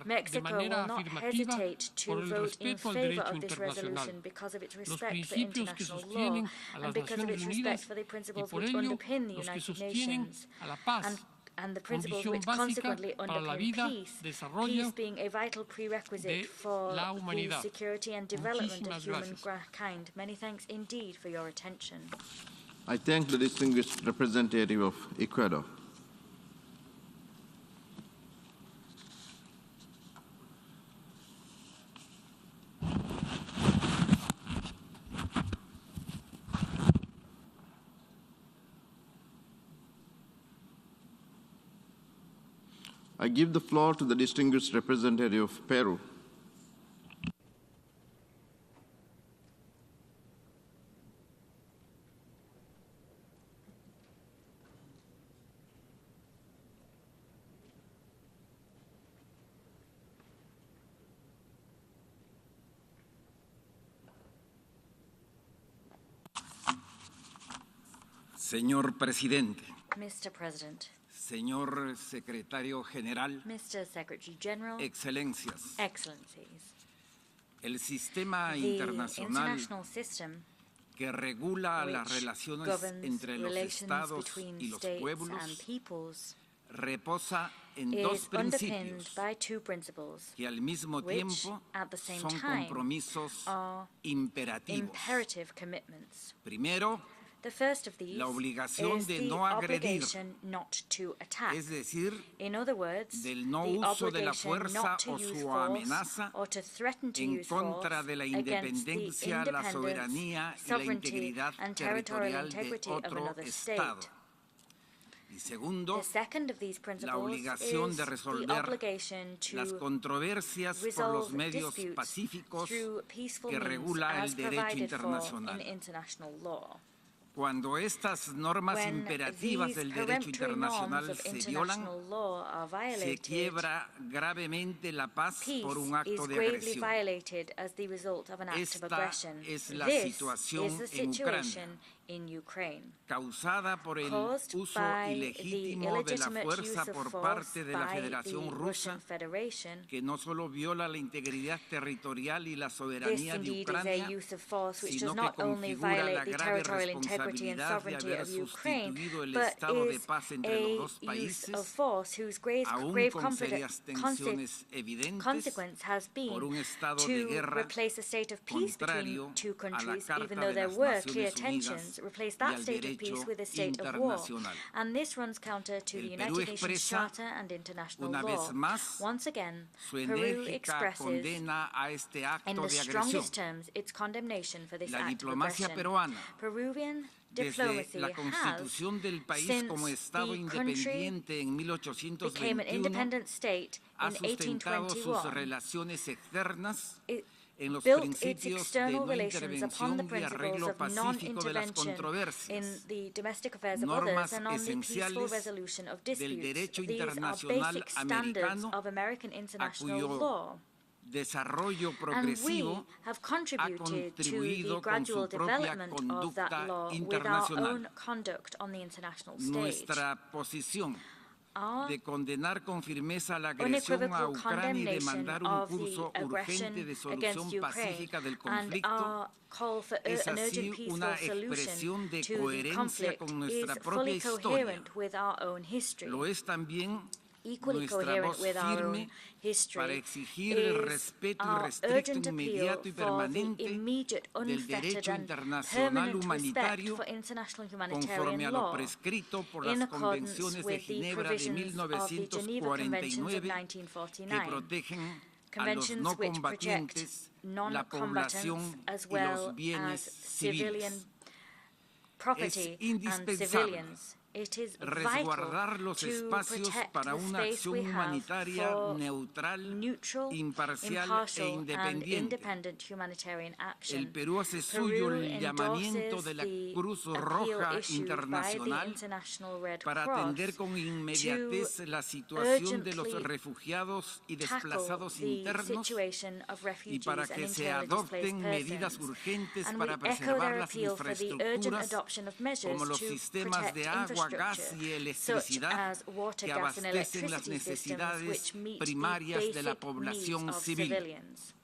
votar de Mexico manera will not afirmativa hesitate to por el vote in respeto al favor derecho of this internacional, resolution because of its los respect for principios que international law sostienen a and las because of Naciones its respect Unidas for the y principles por which ello underpin the los que United sostienen Nations a la paz, and the principles condición which básica consequently para la underpin vida, peace, desarrollo peace being a vital prerequisite de for la the humanidad. security and development of Muchísimas humankind. Many thanks indeed for your attention. I thank the distinguished representative of Ecuador. I give the floor to the distinguished representative of Peru. Señor Presidente, Mr. President, Señor Secretario General, Mr. Secretary General, Excelencias, Excellencies, el sistema the internacional international system que regula las which relaciones governs entre los relations estados between y los states and pueblos peoples reposa en dos is underpinned principios by two principles, que al mismo which tiempo at the same son time compromisos are imperativos. imperative commitments. Primero, The first of these la obligación is de the no agredir, obligation not to attack. es decir, In other words, del no the uso de la obligation fuerza not to o use su force amenaza or to threaten to en use force contra de la against the independencia, la independence, soberanía y la sovereignty integridad and territorial territorial de integrity of otro another state. Estado. Y segundo, The second of these la principles obligación is de the resolver obligation to las controversias por resolve los medios disputes pacíficos through peaceful que means regula as el derecho provided for internacional. in international law. Cuando estas normas When imperativas these del derecho peremptory norms internacional of se international violan, law are se violated, quiebra gravemente la paz por un peace is acto de gravely agresión. violated as the result of an act of Esta aggression. es la This situación is the en situation in Ukraine, causada por el caused uso by the ilegítimo de la illegitimate use fuerza of por force parte de la by Federación the Rusa, Russian Federation. que no solo viola la integridad territorial y la This soberanía de indeed is Ucrania, a use of force which does sino que not only configura la violate the grave territorial integrity and responsabilidad de sovereignty haber of Ukraine, sustituido el but estado de is paz entre los dos a use of países, force whose grave aún con serias tensiones evidentes, consequence has been por un estado de to guerra replace a state of peace between contrario two a la countries, Carta even though de there las were clear Naciones tensions, Unidas replace y that al state of derecho peace with a state of war. internacional. And this runs counter to the El Perú United Nations expresa Charter and international una law. vez más Once again, su Peru enérgica expresses condena a este in acto the de agresión. strongest terms its condemnation for this La act of diplomacia aggression. peruana, Peruvian desde diplomacy la has, constitución del país since como Estado the country independiente en became an 1821, independent state ha in sustentado sus 1821, relaciones externas en los built its principios de external no relations upon the intervención y principles arreglo of pacífico de las non-intervention in controversias, the domestic affairs of normas others and on the peaceful esenciales resolution of del disputes. derecho These are internacional basic standards americano, of American a international cuyo law. desarrollo And we progresivo have ha contributed to the contribuido con gradual su propia development of that conducta law with our internacional. own conduct on the international stage. Nuestra posición Our de condenar con firmeza la agresión a unequivocal Ucrania y condemnation demandar un of the curso aggression urgente de against solución Ukraine pacífica del and conflicto our call for es an urgent así una peaceful expresión solution de to the coherencia conflict con is nuestra propia fully historia. coherent with our own history. Lo es también Equally nuestra coherent voz with our own firme history para exigir el is respeto our irrestricto, urgent appeal inmediato y for the permanente immediate, del unfettered derecho and internacional permanent respect humanitario for international conforme humanitarian a lo law prescrito por in las accordance convenciones de with the Ginebra de provisions of the Geneva Conventions of 1949 que 1949. protegen a los Conventions no which combatientes, protect la non-combatants población as y well los bienes as civilian civiles. property Es and indispensable civilians. It is resguardar vital los to espacios protect para the una space we acción have humanitaria for neutral, neutral, imparcial e impartial, and independiente. independent humanitarian action. El Perú hace suyo Peru el llamamiento endorses de la the Cruz appeal Roja issued by the Internacional International Red para Cross atender con inmediatez la situación de los urgently refugiados y tackle desplazados the internos situation of y refugees para and que se internally adopten displaced medidas persons. urgentes And para we echo preservar their las appeal for the urgent infraestructuras adoption of measures como los to sistemas protect de agua, gas infrastructure, y such electricidad as water, que gas and abastecen las electricity systems necesidades which meet the primarias de la basic población needs of civil. civilians.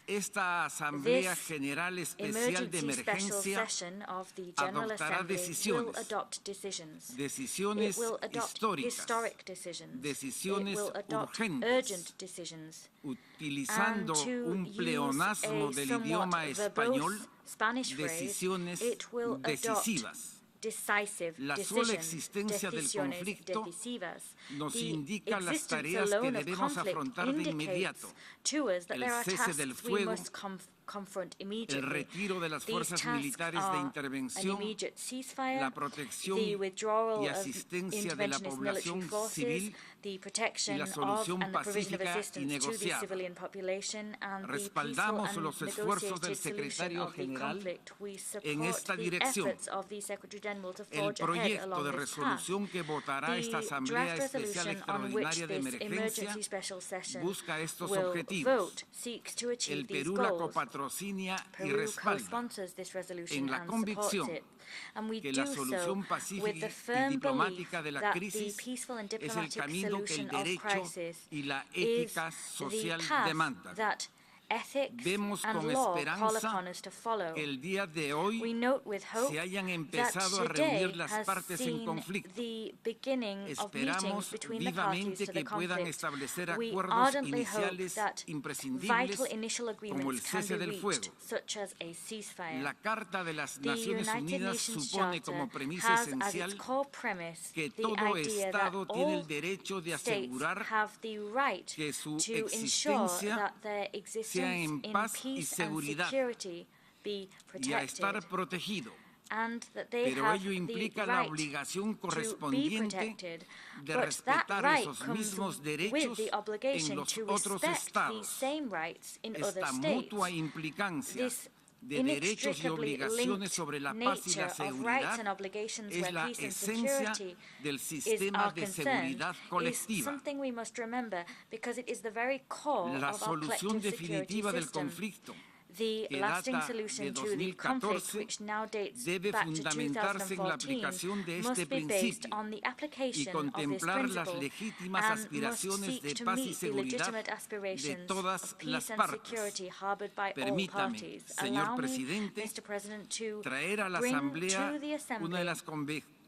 Esta Asamblea This General Especial de emergency special Emergencia session of the General adoptará Assembly will decisiones, adopt decisions. decisiones It will adopt históricas, historic decisions. decisiones It will adopt urgentes, urgent decisions. utilizando And to un use pleonasmo a del somewhat idioma verbose español, Spanish phrase, decisiones it will adopt decisivas. decisive La sola decisions, existencia del decisiones conflicto decisivas. nos The indica las existence tareas que alone of debemos conflict afrontar de indicates inmediato: to us that el there are cese del tasks we fuego, must confront el immediately. retiro de las These fuerzas tasks militares de are an intervención, immediate ceasefire, la protección the withdrawal y of asistencia de la interventionist población military forces, civil the y protection la of solución and the provision of pacífica y assistance to the negociada. civilian population, and the peaceful Respaldamos and los esfuerzos del negotiated solution secretario of the general conflict. We en support esta the dirección. efforts of the Secretary General to El forge ahead proyecto along de this path. resolución que votará esta The Asamblea draft Especial resolution on which Extraordinaria de this Emergencia emergency special session busca estos will objetivos. vote seeks to achieve El these Perú la goals. copatrocina y Peru respalda co-sponsors this resolution en la and supports convicción it, and we que do la so solución with pacífica the y firm belief diplomática de la that the crisis peaceful and es el diplomatic camino que el solution of derecho crisis y la is ética the social path demandan. that ethics Vemos and con law call esperanza upon us to follow. que el día de hoy We note with hope se hayan that empezado a today reunir las has partes en seen conflicto. the beginning of meetings Esperamos between the parties vivamente to the que puedan conflict. establecer We acuerdos ardently hope iniciales that imprescindibles vital initial como el agreements can cese be del reached, fuego. such as a ceasefire. La Carta de las The Naciones United Unidas Nations supone Charter como premisa has as esencial its core premise que the todo idea Estado that tiene all el derecho de states asegurar have the right que su to ensure existencia that their sea existence en in paz y peace and seguridad security be y a estar protected, protegido. and that they Pero have ello the implica la right obligación to be correspondiente protected, de but that respetar right esos comes mismos with derechos the en obligation los to otros respect the estados. same rights in other Esta states. mutua implicancia This de derechos y inextricably obligaciones linked sobre la paz y la nature of rights and seguridad obligations es where la peace and esencia security del is sistema our de concern seguridad is colectiva. something we must remember because it is the very core La of our solución collective security definitiva del system. conflicto, The que lasting data solution de to the conflict, 2014, which now dates debe back to fundamentarse en la 2014, aplicación de must este be based principio on the y application of this contemplar las principle legítimas and must aspiraciones seek de to paz y meet the seguridad legitimate de aspirations todas of las peace and partes. security harbored by all Permítame, parties. señor Allow me, presidente, Mr. President, to traer a la bring Asamblea to the Assembly una de las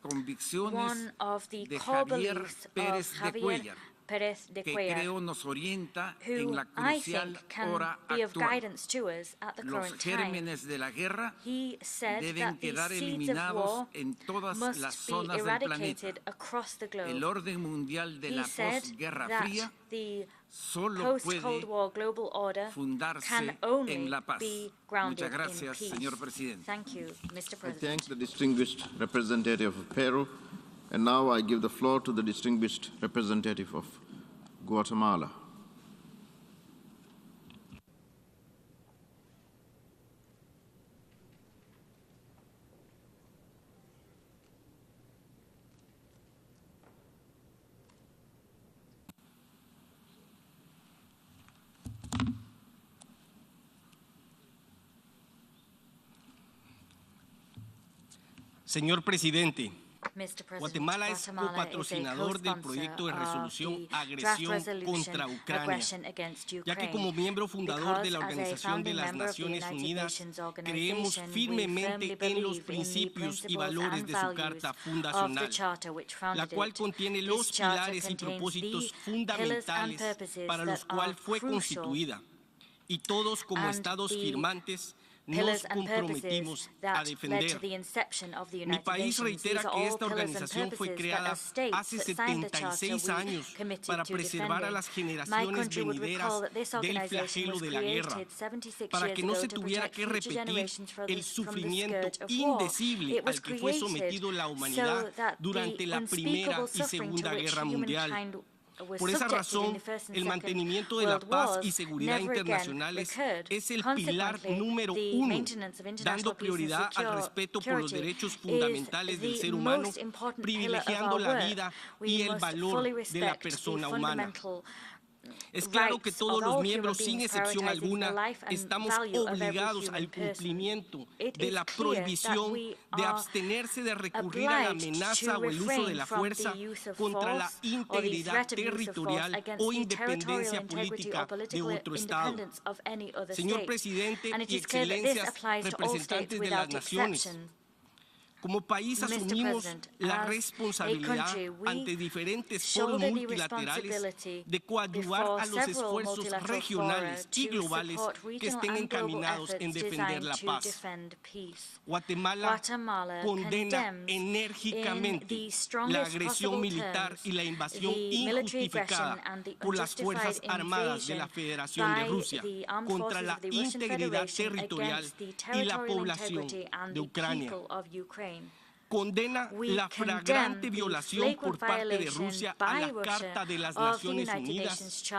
convicciones one of the de core Javier beliefs Pérez of de Javier Cuellar, Pérez de que Cuellar, creo nos orienta who en la I crucial think can hora be of actual. guidance to us at the Los current time. gérmenes de la guerra He said deben that the quedar seeds of eliminados war en todas must las be zonas del planeta. eradicated across the globe. El orden mundial de He la said posguerra that fría the solo post-Cold puede War global order fundarse can only en la paz. be grounded Muchas gracias, in peace. señor presidente. Thank you, Mr. I President. thank the distinguished representative of Peru, and now I give the floor to the distinguished representative of Guatemala. Señor presidente, Mr. President, Guatemala es Guatemala copatrocinador del proyecto de resolución Agresión contra Ucrania, ya que como miembro fundador de la Organización de las Naciones Unidas, creemos firmemente en los principios y valores de su Carta Fundacional, la cual contiene los pilares y propósitos fundamentales para los cuales fue constituida, y todos como Estados firmantes nos comprometimos a defender. Mi país reitera que esta organización fue creada hace 76 años para preservar a las generaciones venideras del flagelo de la guerra, para que no se tuviera que repetir el sufrimiento indecible al que fue sometido la humanidad durante la Primera y Segunda Guerra Mundial. Por esa razón, el mantenimiento de la paz y seguridad internacionales es el pilar número 1, dando prioridad al respeto por los derechos fundamentales del ser humano, privilegiando la vida y el valor de la persona humana. Es claro que todos los miembros, sin excepción alguna, estamos obligados al cumplimiento de la prohibición de abstenerse de recurrir a la amenaza o el uso de la fuerza contra la integridad territorial o independencia política de otro Estado. Señor presidente y excelencias representantes de las naciones, Como país asumimos la responsabilidad ante diferentes foros multilaterales de coadyuvar a los esfuerzos regionales y globales que estén encaminados en defender la paz. Guatemala condena enérgicamente la agresión militar y la invasión injustificada por las Fuerzas Armadas de la Federación de Rusia contra la integridad territorial y la población de Ucrania. Condena la flagrante violación por parte de Rusia a la Carta de las Naciones Unidas,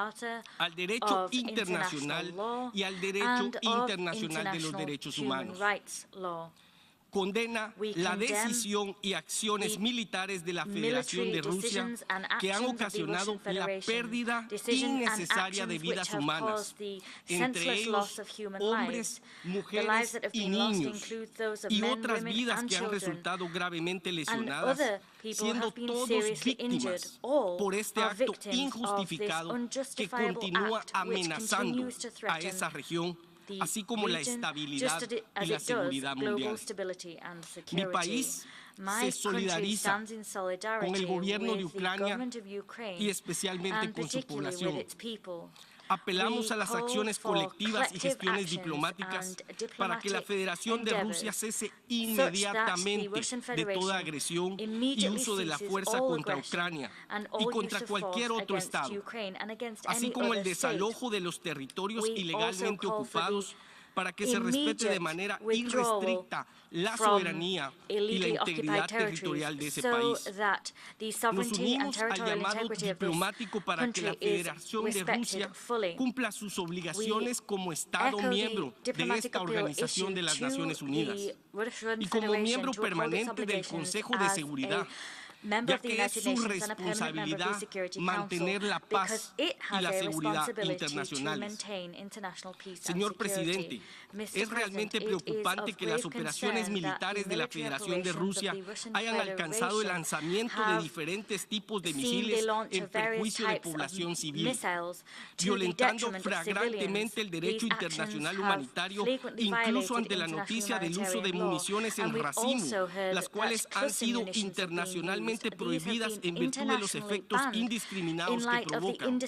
al derecho internacional y al derecho internacional de los derechos humanos. Condena la decisión y acciones militares de la Federación de Rusia que han ocasionado la pérdida innecesaria de vidas humanas, entre ellos hombres, mujeres y niños, y otras vidas que han resultado gravemente lesionadas, siendo todos víctimas por este acto injustificado que continúa amenazando a esa región, así como la estabilidad y la seguridad mundial. Mi país se solidariza con el gobierno de Ucrania y especialmente con su población. Apelamos a las acciones colectivas y gestiones diplomáticas para que la Federación de Rusia cese inmediatamente de toda agresión y uso de la fuerza contra Ucrania y contra cualquier otro Estado, así como el desalojo de los territorios ilegalmente ocupados, para que se respete de manera irrestricta la soberanía y la integridad territorial de ese país. Nos unimos al llamado diplomático para que la Federación de Rusia cumpla sus obligaciones como Estado miembro de esta Organización de las Naciones Unidas y como miembro permanente del Consejo de Seguridad, ya que es su responsabilidad mantener la paz y la seguridad internacionales. Señor Presidente, es realmente preocupante que las operaciones militares de la Federación de Rusia hayan alcanzado el lanzamiento de diferentes tipos de misiles en perjuicio de población civil, violentando flagrantemente el derecho internacional humanitario, incluso ante la noticia del uso de municiones en racimo, las cuales han sido internacionalmente prohibidas en virtud de los efectos indiscriminados que provocan.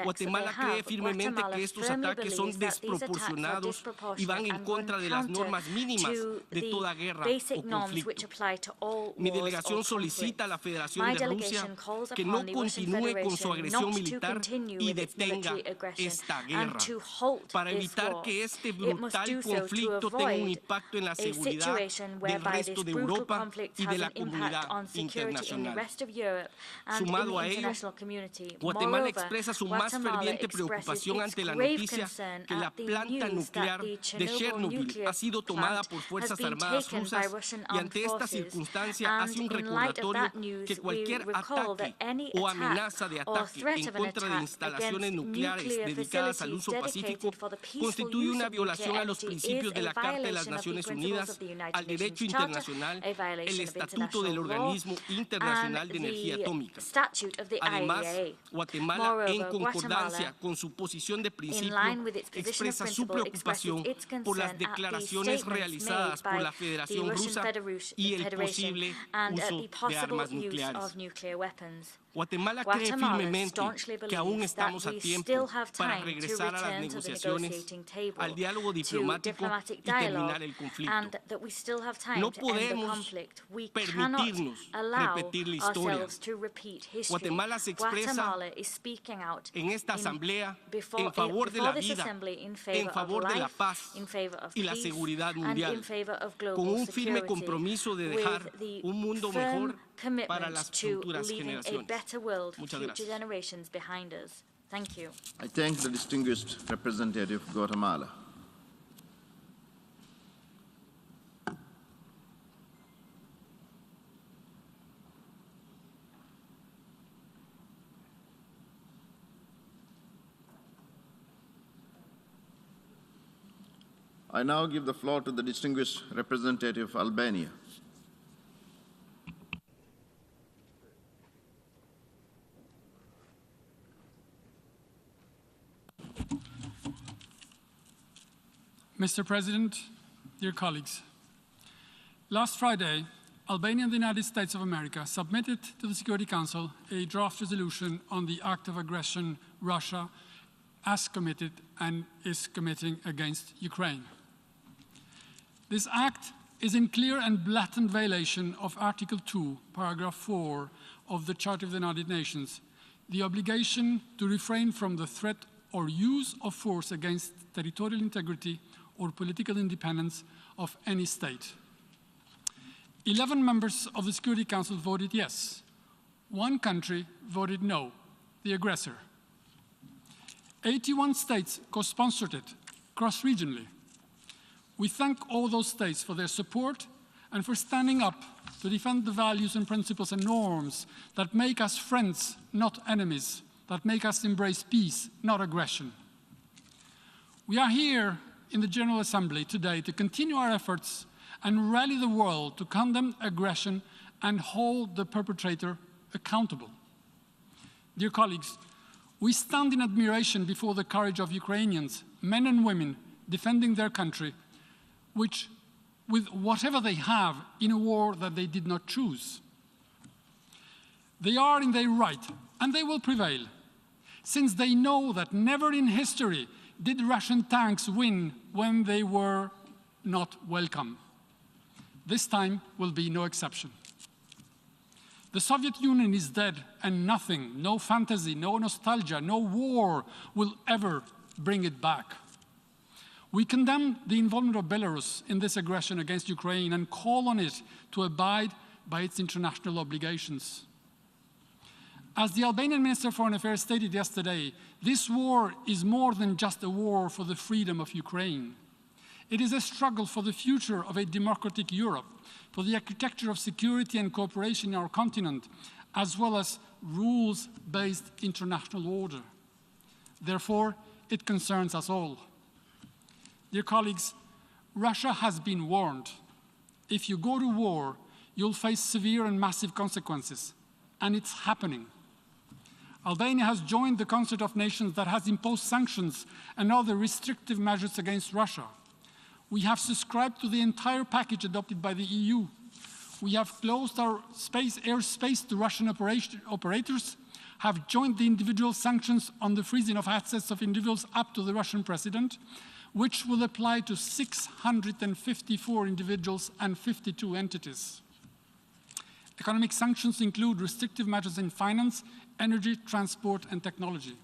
Guatemala cree firmemente que estos ataques son desproporcionados y van en contra de las normas mínimas de toda guerra o conflicto. Mi delegación solicita a la Federación de Rusia que no continúe con su agresión militar y detenga esta guerra, para evitar que este brutal conflicto tenga un impacto en la seguridad del resto de Europa y de la comunidad internacional. Sumado a ello, Guatemala expresa su más ferviente preocupación ante la noticia que la planta nuclear de Chernobyl ha sido tomada por fuerzas armadas rusas, y ante esta circunstancia hace un recordatorio que cualquier ataque o amenaza de ataque en contra de instalaciones nucleares dedicadas al uso pacífico constituye una violación a los principios de la Carta de las Naciones Unidas, al derecho internacional, el Estatuto del Organismo Internacional de Energía Atómica. Además, Guatemala, en concordancia con su posición de principio, expresa su preocupación por las declaraciones realizadas por la Federación Rusa y el posible uso de armas nucleares. Guatemala cree firmemente que aún estamos a tiempo para regresar a las negociaciones, al diálogo diplomático y terminar el conflicto. No podemos permitirnos repetir la historia. Guatemala se expresa en esta asamblea en favor de la vida, en favor de la paz y la seguridad mundial, con un firme compromiso de dejar un mundo mejor para las futuras generaciones. Muchas gracias. I thank the distinguished representative of Guatemala. I now give the floor to the distinguished representative of Albania. Mr. President, dear colleagues, last Friday, Albania and the United States of America submitted to the Security Council a draft resolution on the act of aggression Russia has committed and is committing against Ukraine. This act is in clear and blatant violation of Article 2, Paragraph 4 of the Charter of the United Nations, the obligation to refrain from the threat or use of force against territorial integrity or political independence of any state. 11 members of the Security Council voted yes. 1 country voted no, the aggressor. 81 states co-sponsored it, cross-regionally. We thank all those states for their support and for standing up to defend the values and principles and norms that make us friends, not enemies, that make us embrace peace, not aggression. We are here in the General Assembly today to continue our efforts and rally the world to condemn aggression and hold the perpetrator accountable. Dear colleagues, we stand in admiration before the courage of Ukrainians, men and women, defending their country, which, with whatever they have, in a war that they did not choose. They are in their right, and they will prevail, since they know that never in history did Russian tanks win when they were not welcome. This time will be no exception. The Soviet Union is dead, and nothing, no fantasy, no nostalgia, no war will ever bring it back. We condemn the involvement of Belarus in this aggression against Ukraine and call on it to abide by its international obligations. As the Albanian Minister of Foreign Affairs stated yesterday, this war is more than just a war for the freedom of Ukraine. It is a struggle for the future of a democratic Europe, for the architecture of security and cooperation in our continent, as well as rules-based international order. Therefore, it concerns us all. Dear colleagues, Russia has been warned. If you go to war, you'll face severe and massive consequences, and it's happening. Albania has joined the concert of nations that has imposed sanctions and other restrictive measures against Russia. We have subscribed to the entire package adopted by the EU. We have closed our airspace to Russian operators, have joined the individual sanctions on the freezing of assets of individuals up to the Russian president, which will apply to 654 individuals and 52 entities. Economic sanctions include restrictive measures in finance, energy, transport, and technology.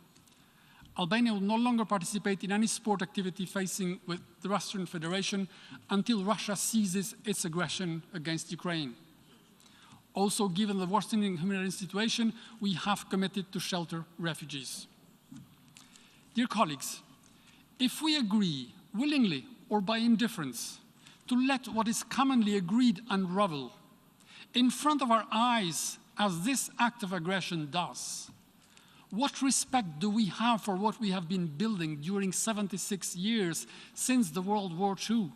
Albania will no longer participate in any sport activity facing with the Russian Federation until Russia ceases its aggression against Ukraine. Also, given the worsening humanitarian situation, we have committed to shelter refugees. Dear colleagues, if we agree, willingly or by indifference, to let what is commonly agreed unravel in front of our eyes, as this act of aggression does, what respect do we have for what we have been building during 76 years since the World War II?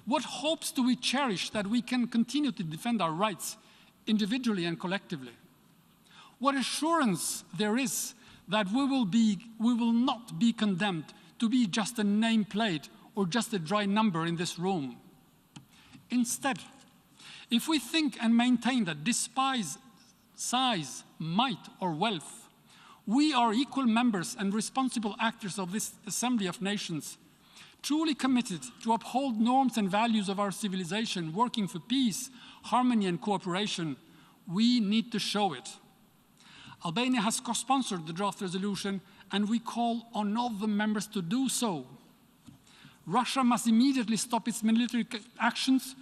What hopes do we cherish that we can continue to defend our rights individually and collectively? What assurance there is that we will not be condemned to be just a nameplate or just a dry number in this room? Instead, if we think and maintain that despite size, might, or wealth, we are equal members and responsible actors of this assembly of nations, truly committed to uphold norms and values of our civilization, working for peace, harmony, and cooperation, we need to show it. Albania has co-sponsored the draft resolution, and we call on all the members to do so. Russia must immediately stop its military actions,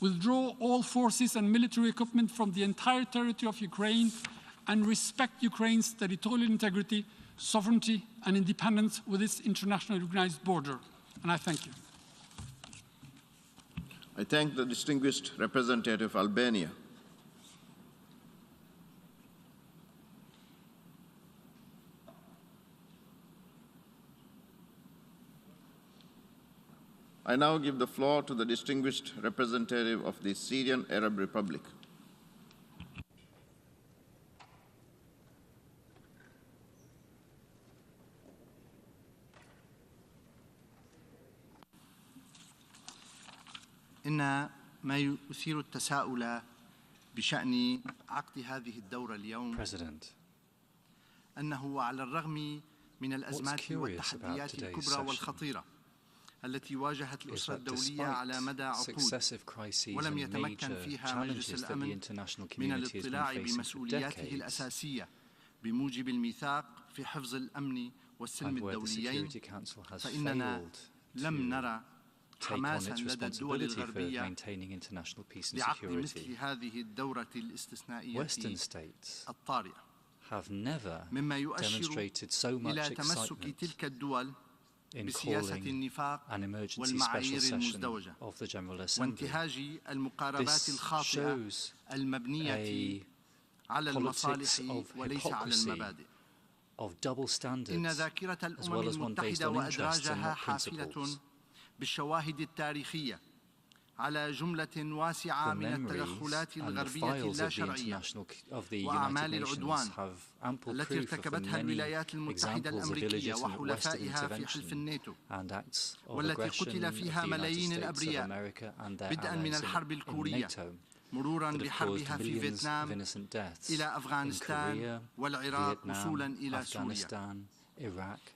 withdraw all forces and military equipment from the entire territory of Ukraine, and respect Ukraine's territorial integrity, sovereignty, and independence with its internationally recognized border. And I thank you. I thank the distinguished representative of Albania. I now give the floor to the distinguished representative of the Syrian Arab Republic. إن ما يثير التساؤل بشأن عقد هذه الدورة اليوم أنه على الرغم من الأزمات والتحديات الكبرى والخطيرة التي واجهت الأسرة الدولية على مدى عقود ولم يتمكن فيها مجلس الأمن من الاطلاع بمسؤولياته الأساسية بموجب الميثاق في حفظ الأمن والسلم الدوليين، فإننا لم نرى حماسا لدى الدول الغربية بعقد مثل هذه الدورة الاستثنائية الطارئة، مما يؤشر إلى تمسك تلك الدول بسياسة النفاق والمعايير المزدوجة وانتهاج المقاربات الخاطئة المبنية على المصالح وليس على المبادئ. إن ذاكرة الأمم المتحدة وأدراجها حافلة بالشواهد التاريخية على جملة واسعة من التدخلات الغربية اللا شرعية وأعمال العدوان التي ارتكبتها الولايات المتحدة الأمريكية وحلفائها في حلف الناتو، والتي قتل فيها ملايين الأبرياء بدءا من الحرب الكورية مرورا بحربها في فيتنام إلى أفغانستان والعراق وصولا إلى سوريا،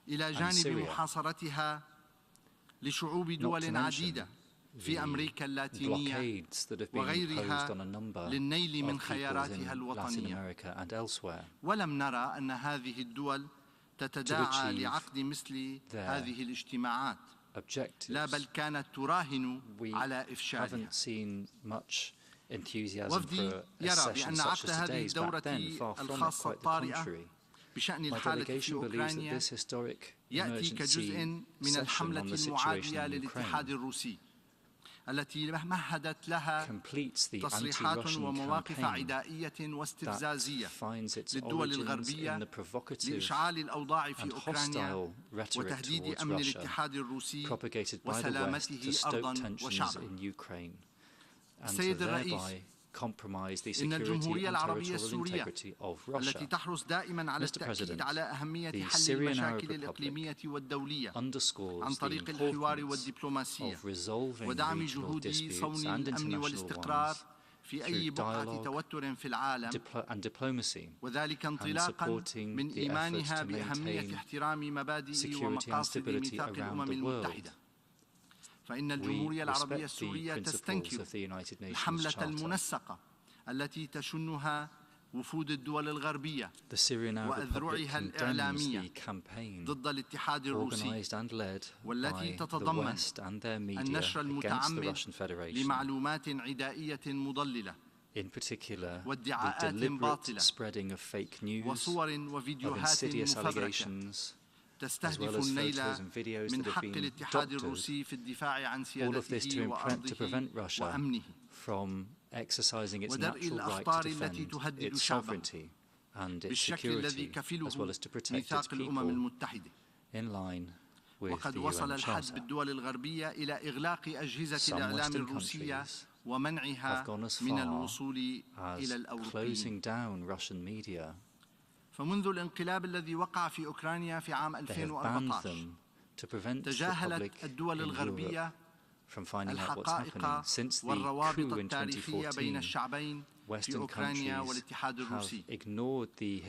إلى جانب محاصرتها لشعوب دول عديدة في أمريكا اللاتينية وغيرها للنيل من خياراتها الوطنية. ولم نرى أن هذه الدول تتداعى لعقد مثل هذه الاجتماعات، لا بل كانت تراهن على إفشالها. وفدي يرى بأن عقد هذه الدورة الخاصة الطارئة بشأن الحالة في أوكرانيا يأتي كجزء من الحملة المعادية للاتحاد الروسي التي مهدت لها تصريحات ومواقف عدائية واستفزازية للدول الغربية لإشعال الأوضاع في أوكرانيا وتهديد أمن الاتحاد الروسي وسلامته أرضا وشعبا. السيد الرئيس، إن الجمهورية العربية السورية التي تحرص دائما على التأكيد على أهمية حل المشاكل الإقليمية والدولية عن طريق الحوار والدبلوماسية ودعم جهود صون الأمن والاستقرار في أي بقعة توتر في العالم، وذلك انطلاقا من إيمانها بأهمية احترام مبادئ ومقاصد ميثاق الأمم المتحدة، فإن الجمهورية العربية السورية تستنكر الحملة المنسقة التي تشنها وفود الدول الغربية وأذرعها الإعلامية ضد الاتحاد الروسي، والتي تتضمن النشر المتعمد لمعلومات عدائية مضللة وادعاءات باطلة وصور وفيديوهات مفبركة تستهدف النيل من حق الاتحاد الروسي في الدفاع عن سيادته وأرضه وأمنه ودرء الأخطار التي تهدد شعبه بالشكل الذي كفله ميثاق الأمم المتحدة. وقد وصل الحد بالدول الغربية إلى إغلاق أجهزة الإعلام الروسية ومنعها من الوصول إلى الأوروبيين. فمنذ الانقلاب الذي وقع في أوكرانيا في عام 2014 تجاهلت الدول الغربية الحقائق والروابط التاريخية بين الشعبين في أوكرانيا والاتحاد الروسي،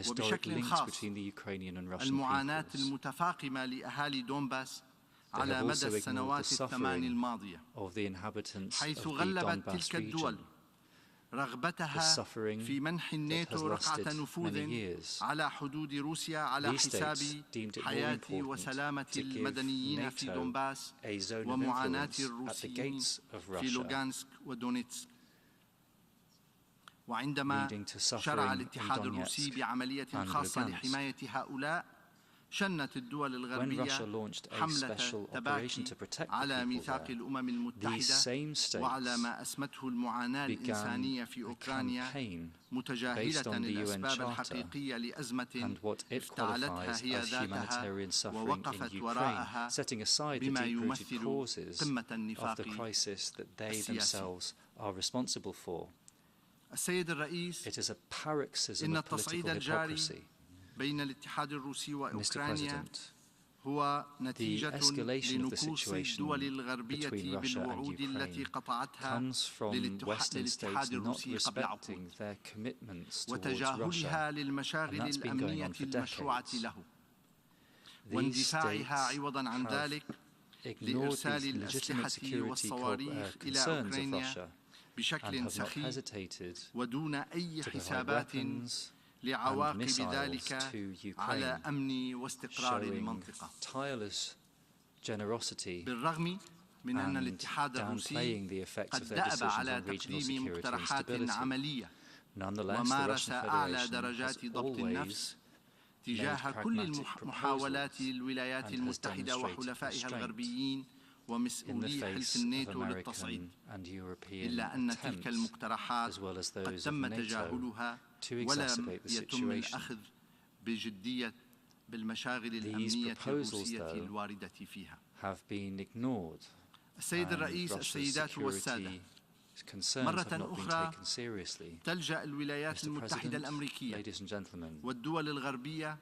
وبشكل خاص المعاناة المتفاقمة لأهالي دونباس على مدى السنوات الثمان الماضية، حيث غلبت تلك الدول رغبتها في منح الناتو رقعة نفوذ على حدود روسيا على حساب حياة وسلامة المدنيين في دونباس ومعاناة الروسيين في لوغانسك ودونيتسك. وعندما شرع الاتحاد الروسي بعملية خاصة لحماية هؤلاء، شنت الدول الغربية حملة تباكي على ميثاق الأمم المتحدة وعلى ما أسمته المعاناة الإنسانية في أوكرانيا، متجاهلة الأسباب الحقيقية لأزمة افتعلتها هي ذاتها ووقفت وراءها بما يمثل قمة النفاق السياسي. السيد الرئيس، إن التصعيد الجاري بين الاتحاد الروسي وأوكرانيا هو The نتيجة escalation of the لنكوص situation الدول الغربية between Russia and بالوعود التي Ukraine قطعتها comes from Western states للاتحاد not الروسي قبل عقود respecting their commitments towards وتجاهلها Russia, للمشاغل and that's been going الأمنية on for المشروعة decades. له These واندفاعها states عوضا عن have ذلك ignored لإرسال these legitimate الأسلحة security والصواريخ إلى concerns of أوكرانيا Russia and بشكل have not سخيف hesitated ودون أي to provide حسابات weapons and لعواقب missiles ذلك to على Ukraine, أمن واستقرار showing المنطقة. tireless generosity بالرغم من أن and الاتحاد الروسي downplaying the effects قد of their دأب decisions على on regional تقديم security and مقترحات stability. عملية Nonetheless, the ومارس Russian أعلى Federation has درجات ضبط النفس always تجاه made كل pragmatic محاولات proposals الولايات and has المتحدة demonstrated وحلفائها restraint الغربيين in the ومسؤولي face حلف of الناتو للتصعيد American and European إلا أن تلك attempts, المقترحات as well as قد those of تم NATO, تجاهلها to ولم exacerbate the يتم situation. الأخذ بجدية بالمشاغل These الأمنية proposals, الروسية though, الواردة فيها. have been ignored, السيد and الرئيس، Russia's السيدات والسادة، security concerns مرة have not been أخرى taken seriously. تلجأ الولايات Mr. المتحدة President, الأمريكية ladies and gentlemen, والدول الغربية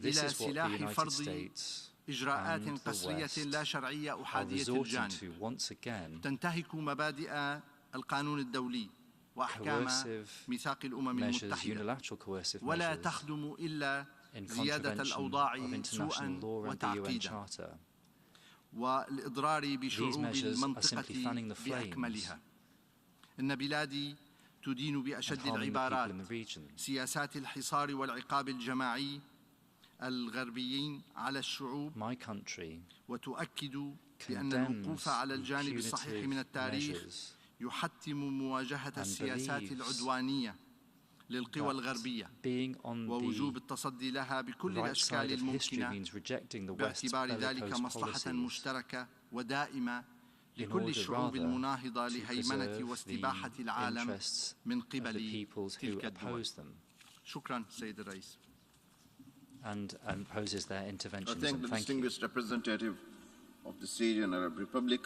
this إلى is what the سلاح United فرض States إجراءات and the قسرية West لا شرعية are أحادية resorting الجانب to once again, تنتهك مبادئ القانون الدولي وأحكام coercive ميثاق الأمم measures, المتحدة unilateral coercive ولا measures تخدم إلا in زيادة contravention الأوضاع of international سوءا law and the UN وتعقيدا Charter. والإضرار These بشعوب measures are المنطقة simply fanning the flames بأكملها. إن بلادي تدين and بأشد harming the people العبارات in the region. سياسات الحصار والعقاب الجماعي الغربيين على الشعوب My country وتؤكد بأن condemns الوقوف على الجانب الصحيح من التاريخ measures يحتم مواجهة and السياسات believes العدوانية للقوى الغربية being on ووجوب the التصدي لها بكل right الأشكال side of history الممكنة means rejecting the West's باعتبار ذلك bellicose مصلحة policies مشتركة ودائمة in لكل order الشعوب rather المناهضة to لهيمنة preserve واستباحة the العالم interests من of the قبل peoples who تلك الدول. oppose them شكرا سيد الرئيس. and opposes their I interventions. thank And the thank you. distinguished representative of the Syrian Arab Republic.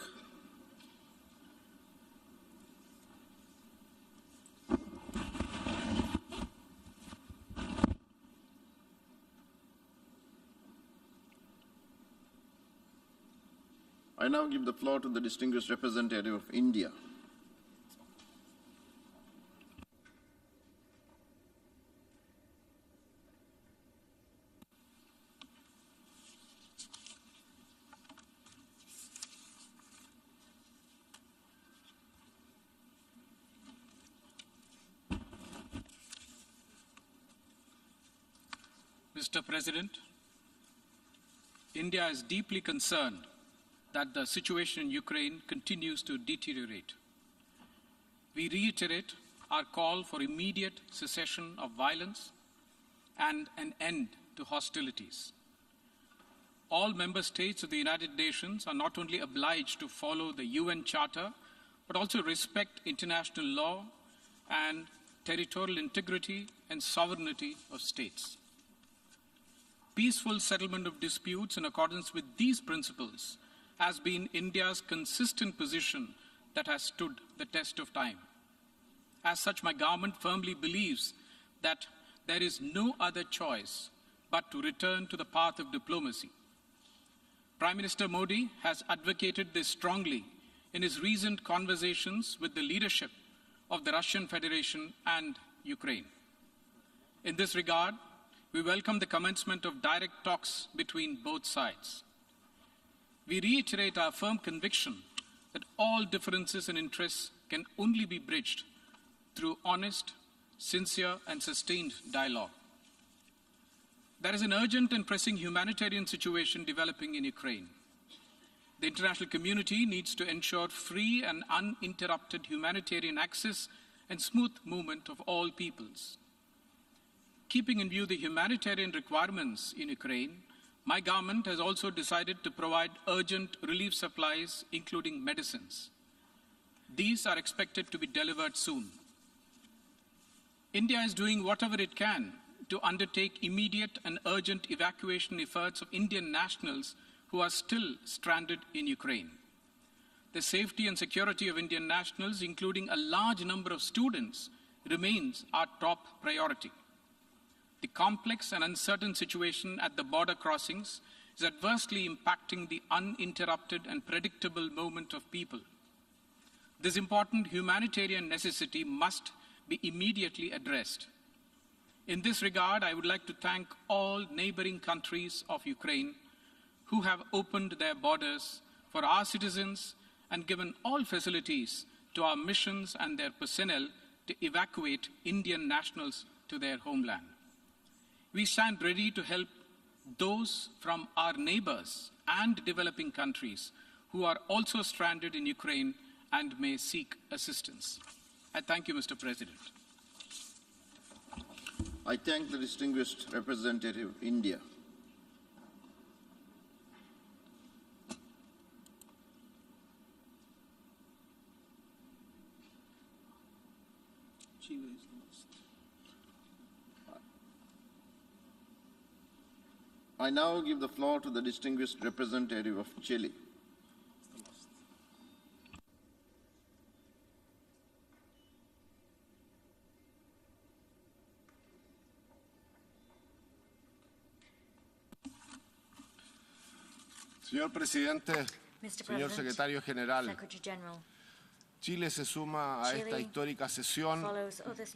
I now give the floor to the distinguished representative of India. Mr. President, India is deeply concerned that the situation in Ukraine continues to deteriorate. We reiterate our call for immediate cessation of violence and an end to hostilities. All member states of the United Nations are not only obliged to follow the UN Charter, but also respect international law and territorial integrity and sovereignty of states. Peaceful settlement of disputes in accordance with these principles has been India's consistent position that has stood the test of time. As such, my government firmly believes that there is no other choice but to return to the path of diplomacy. Prime Minister Modi has advocated this strongly in his recent conversations with the leadership of the Russian Federation and Ukraine. In this regard, we welcome the commencement of direct talks between both sides. We reiterate our firm conviction that all differences and interests can only be bridged through honest, sincere, and sustained dialogue. There is an urgent and pressing humanitarian situation developing in Ukraine. The international community needs to ensure free and uninterrupted humanitarian access and smooth movement of all peoples. Keeping in view the humanitarian requirements in Ukraine, my government has also decided to provide urgent relief supplies, including medicines. These are expected to be delivered soon. India is doing whatever it can to undertake immediate and urgent evacuation efforts of Indian nationals who are still stranded in Ukraine. The safety and security of Indian nationals, including a large number of students, remains our top priority. The complex and uncertain situation at the border crossings is adversely impacting the uninterrupted and predictable movement of people. This important humanitarian necessity must be immediately addressed. In this regard, I would like to thank all neighboring countries of Ukraine who have opened their borders for our citizens and given all facilities to our missions and their personnel to evacuate Indian nationals to their homeland. We stand ready to help those from our neighbors and developing countries who are also stranded in Ukraine and may seek assistance. I thank you, Mr. President. I thank the distinguished representative of India. I now give the floor to the distinguished representative of Chile. Señor Presidente, señor Secretario General, Secretary General, Chile se suma a esta histórica sesión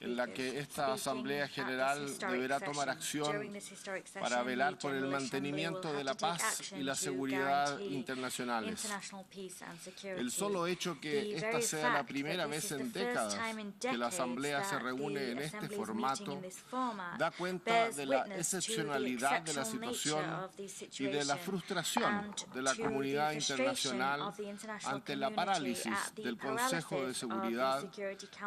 en la que esta Asamblea General deberá tomar acción para velar por el mantenimiento de la paz y la seguridad internacionales. El solo hecho que esta sea la primera vez en décadas que la Asamblea se reúne en este formato da cuenta de la excepcionalidad de la situación y de la frustración de la comunidad internacional ante la parálisis del Consejo de Seguridad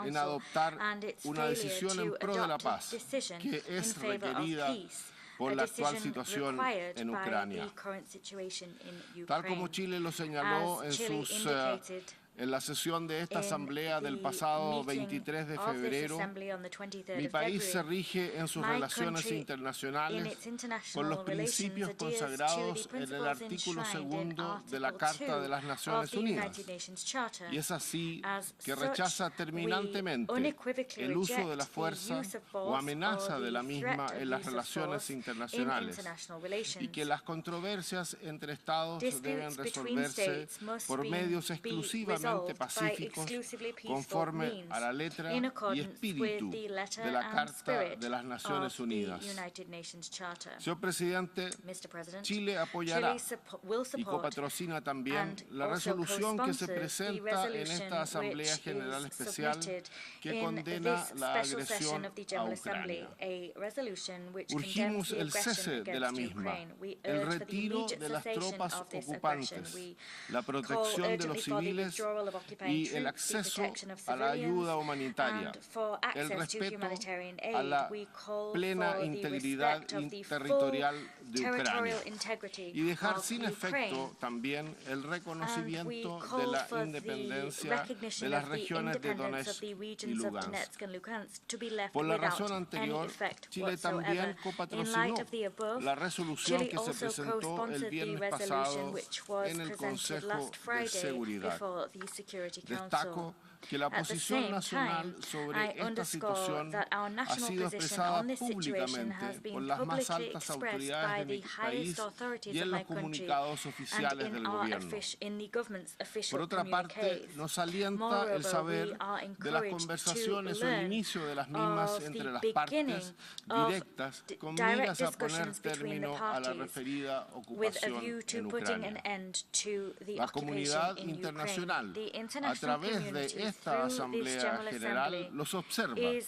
en adoptar una decisión en pro de la paz, que es requerida por la actual situación en Ucrania. Tal como Chile lo señaló en la sesión de esta Asamblea del pasado 23 de febrero, mi país se rige en sus relaciones internacionales por los principios consagrados en el artículo 2 de la Carta de las Naciones Unidas. Y es así que rechaza terminantemente el uso de la fuerza o amenaza de la misma en las relaciones internacionales y que las controversias entre Estados deben resolverse por medios exclusivamente pacíficos, conforme a la letra y espíritu de la Carta de las Naciones Unidas. Señor Presidente, Chile apoyará y copatrocina también la resolución que se presenta en esta Asamblea General Especial que condena la agresión a Ucrania. Urgimos el cese de la misma, el retiro de las tropas ocupantes, la protección de los civiles y el acceso a la ayuda humanitaria, el respeto a la plena integridad territorial de Ucrania y dejar sin efecto también el reconocimiento de la independencia de las regiones de Donetsk y Lugansk. Por la razón anterior, Chile también copatrocinó la resolución que se presentó el viernes pasado en el Consejo de Seguridad. Destaco que la posición nacional sobre esta situación ha sido expresada públicamente por las más altas autoridades de mi país y en los comunicados oficiales del gobierno. Por otra parte, nos alienta el saber de las conversaciones o el inicio de las mismas entre las partes directas con miras a poner término a la referida ocupación en Ucrania. La comunidad internacional, a través de esta Asamblea General, los observa y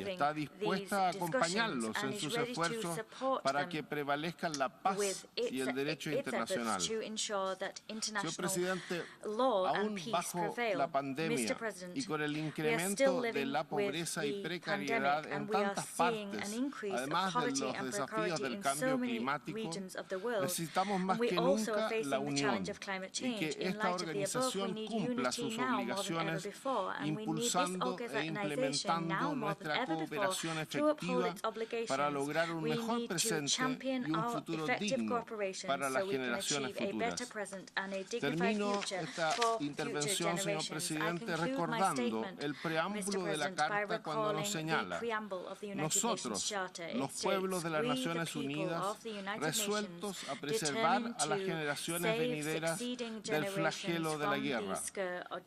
está dispuesta a acompañarlos en sus esfuerzos para que prevalezcan la paz y el derecho internacional. Señor Presidente, aún bajo la pandemia y con el incremento de la pobreza y precariedad en tantas partes, además de los desafíos del cambio climático, necesitamos más que nunca la unión y que esta organización cumpla sus obligaciones impulsando e implementando nuestra cooperación efectiva para lograr un mejor presente y un futuro digno para las generaciones futuras. Termino esta intervención, señor presidente, recordando el preámbulo de la Carta cuando nos señala: nosotros, los pueblos de las Naciones Unidas, resueltos a preservar a las generaciones venideras del flagelo de la guerra.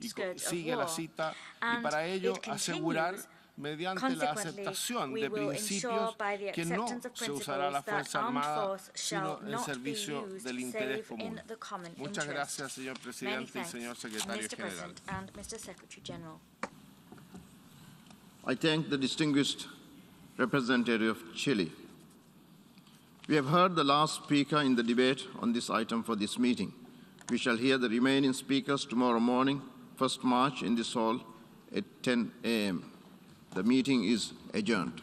Y sigue la cita, y para ello asegurar mediante la aceptación de principios que no se usará la Fuerza Armada, sino en servicio del interés común. Muchas gracias, señor presidente y señor secretario general. I thank the distinguished representative of Chile. We have heard the last speaker in the debate on this item for this meeting. We shall hear the remaining speakers tomorrow morning, 1st March, in this hall at 10 a.m. The meeting is adjourned.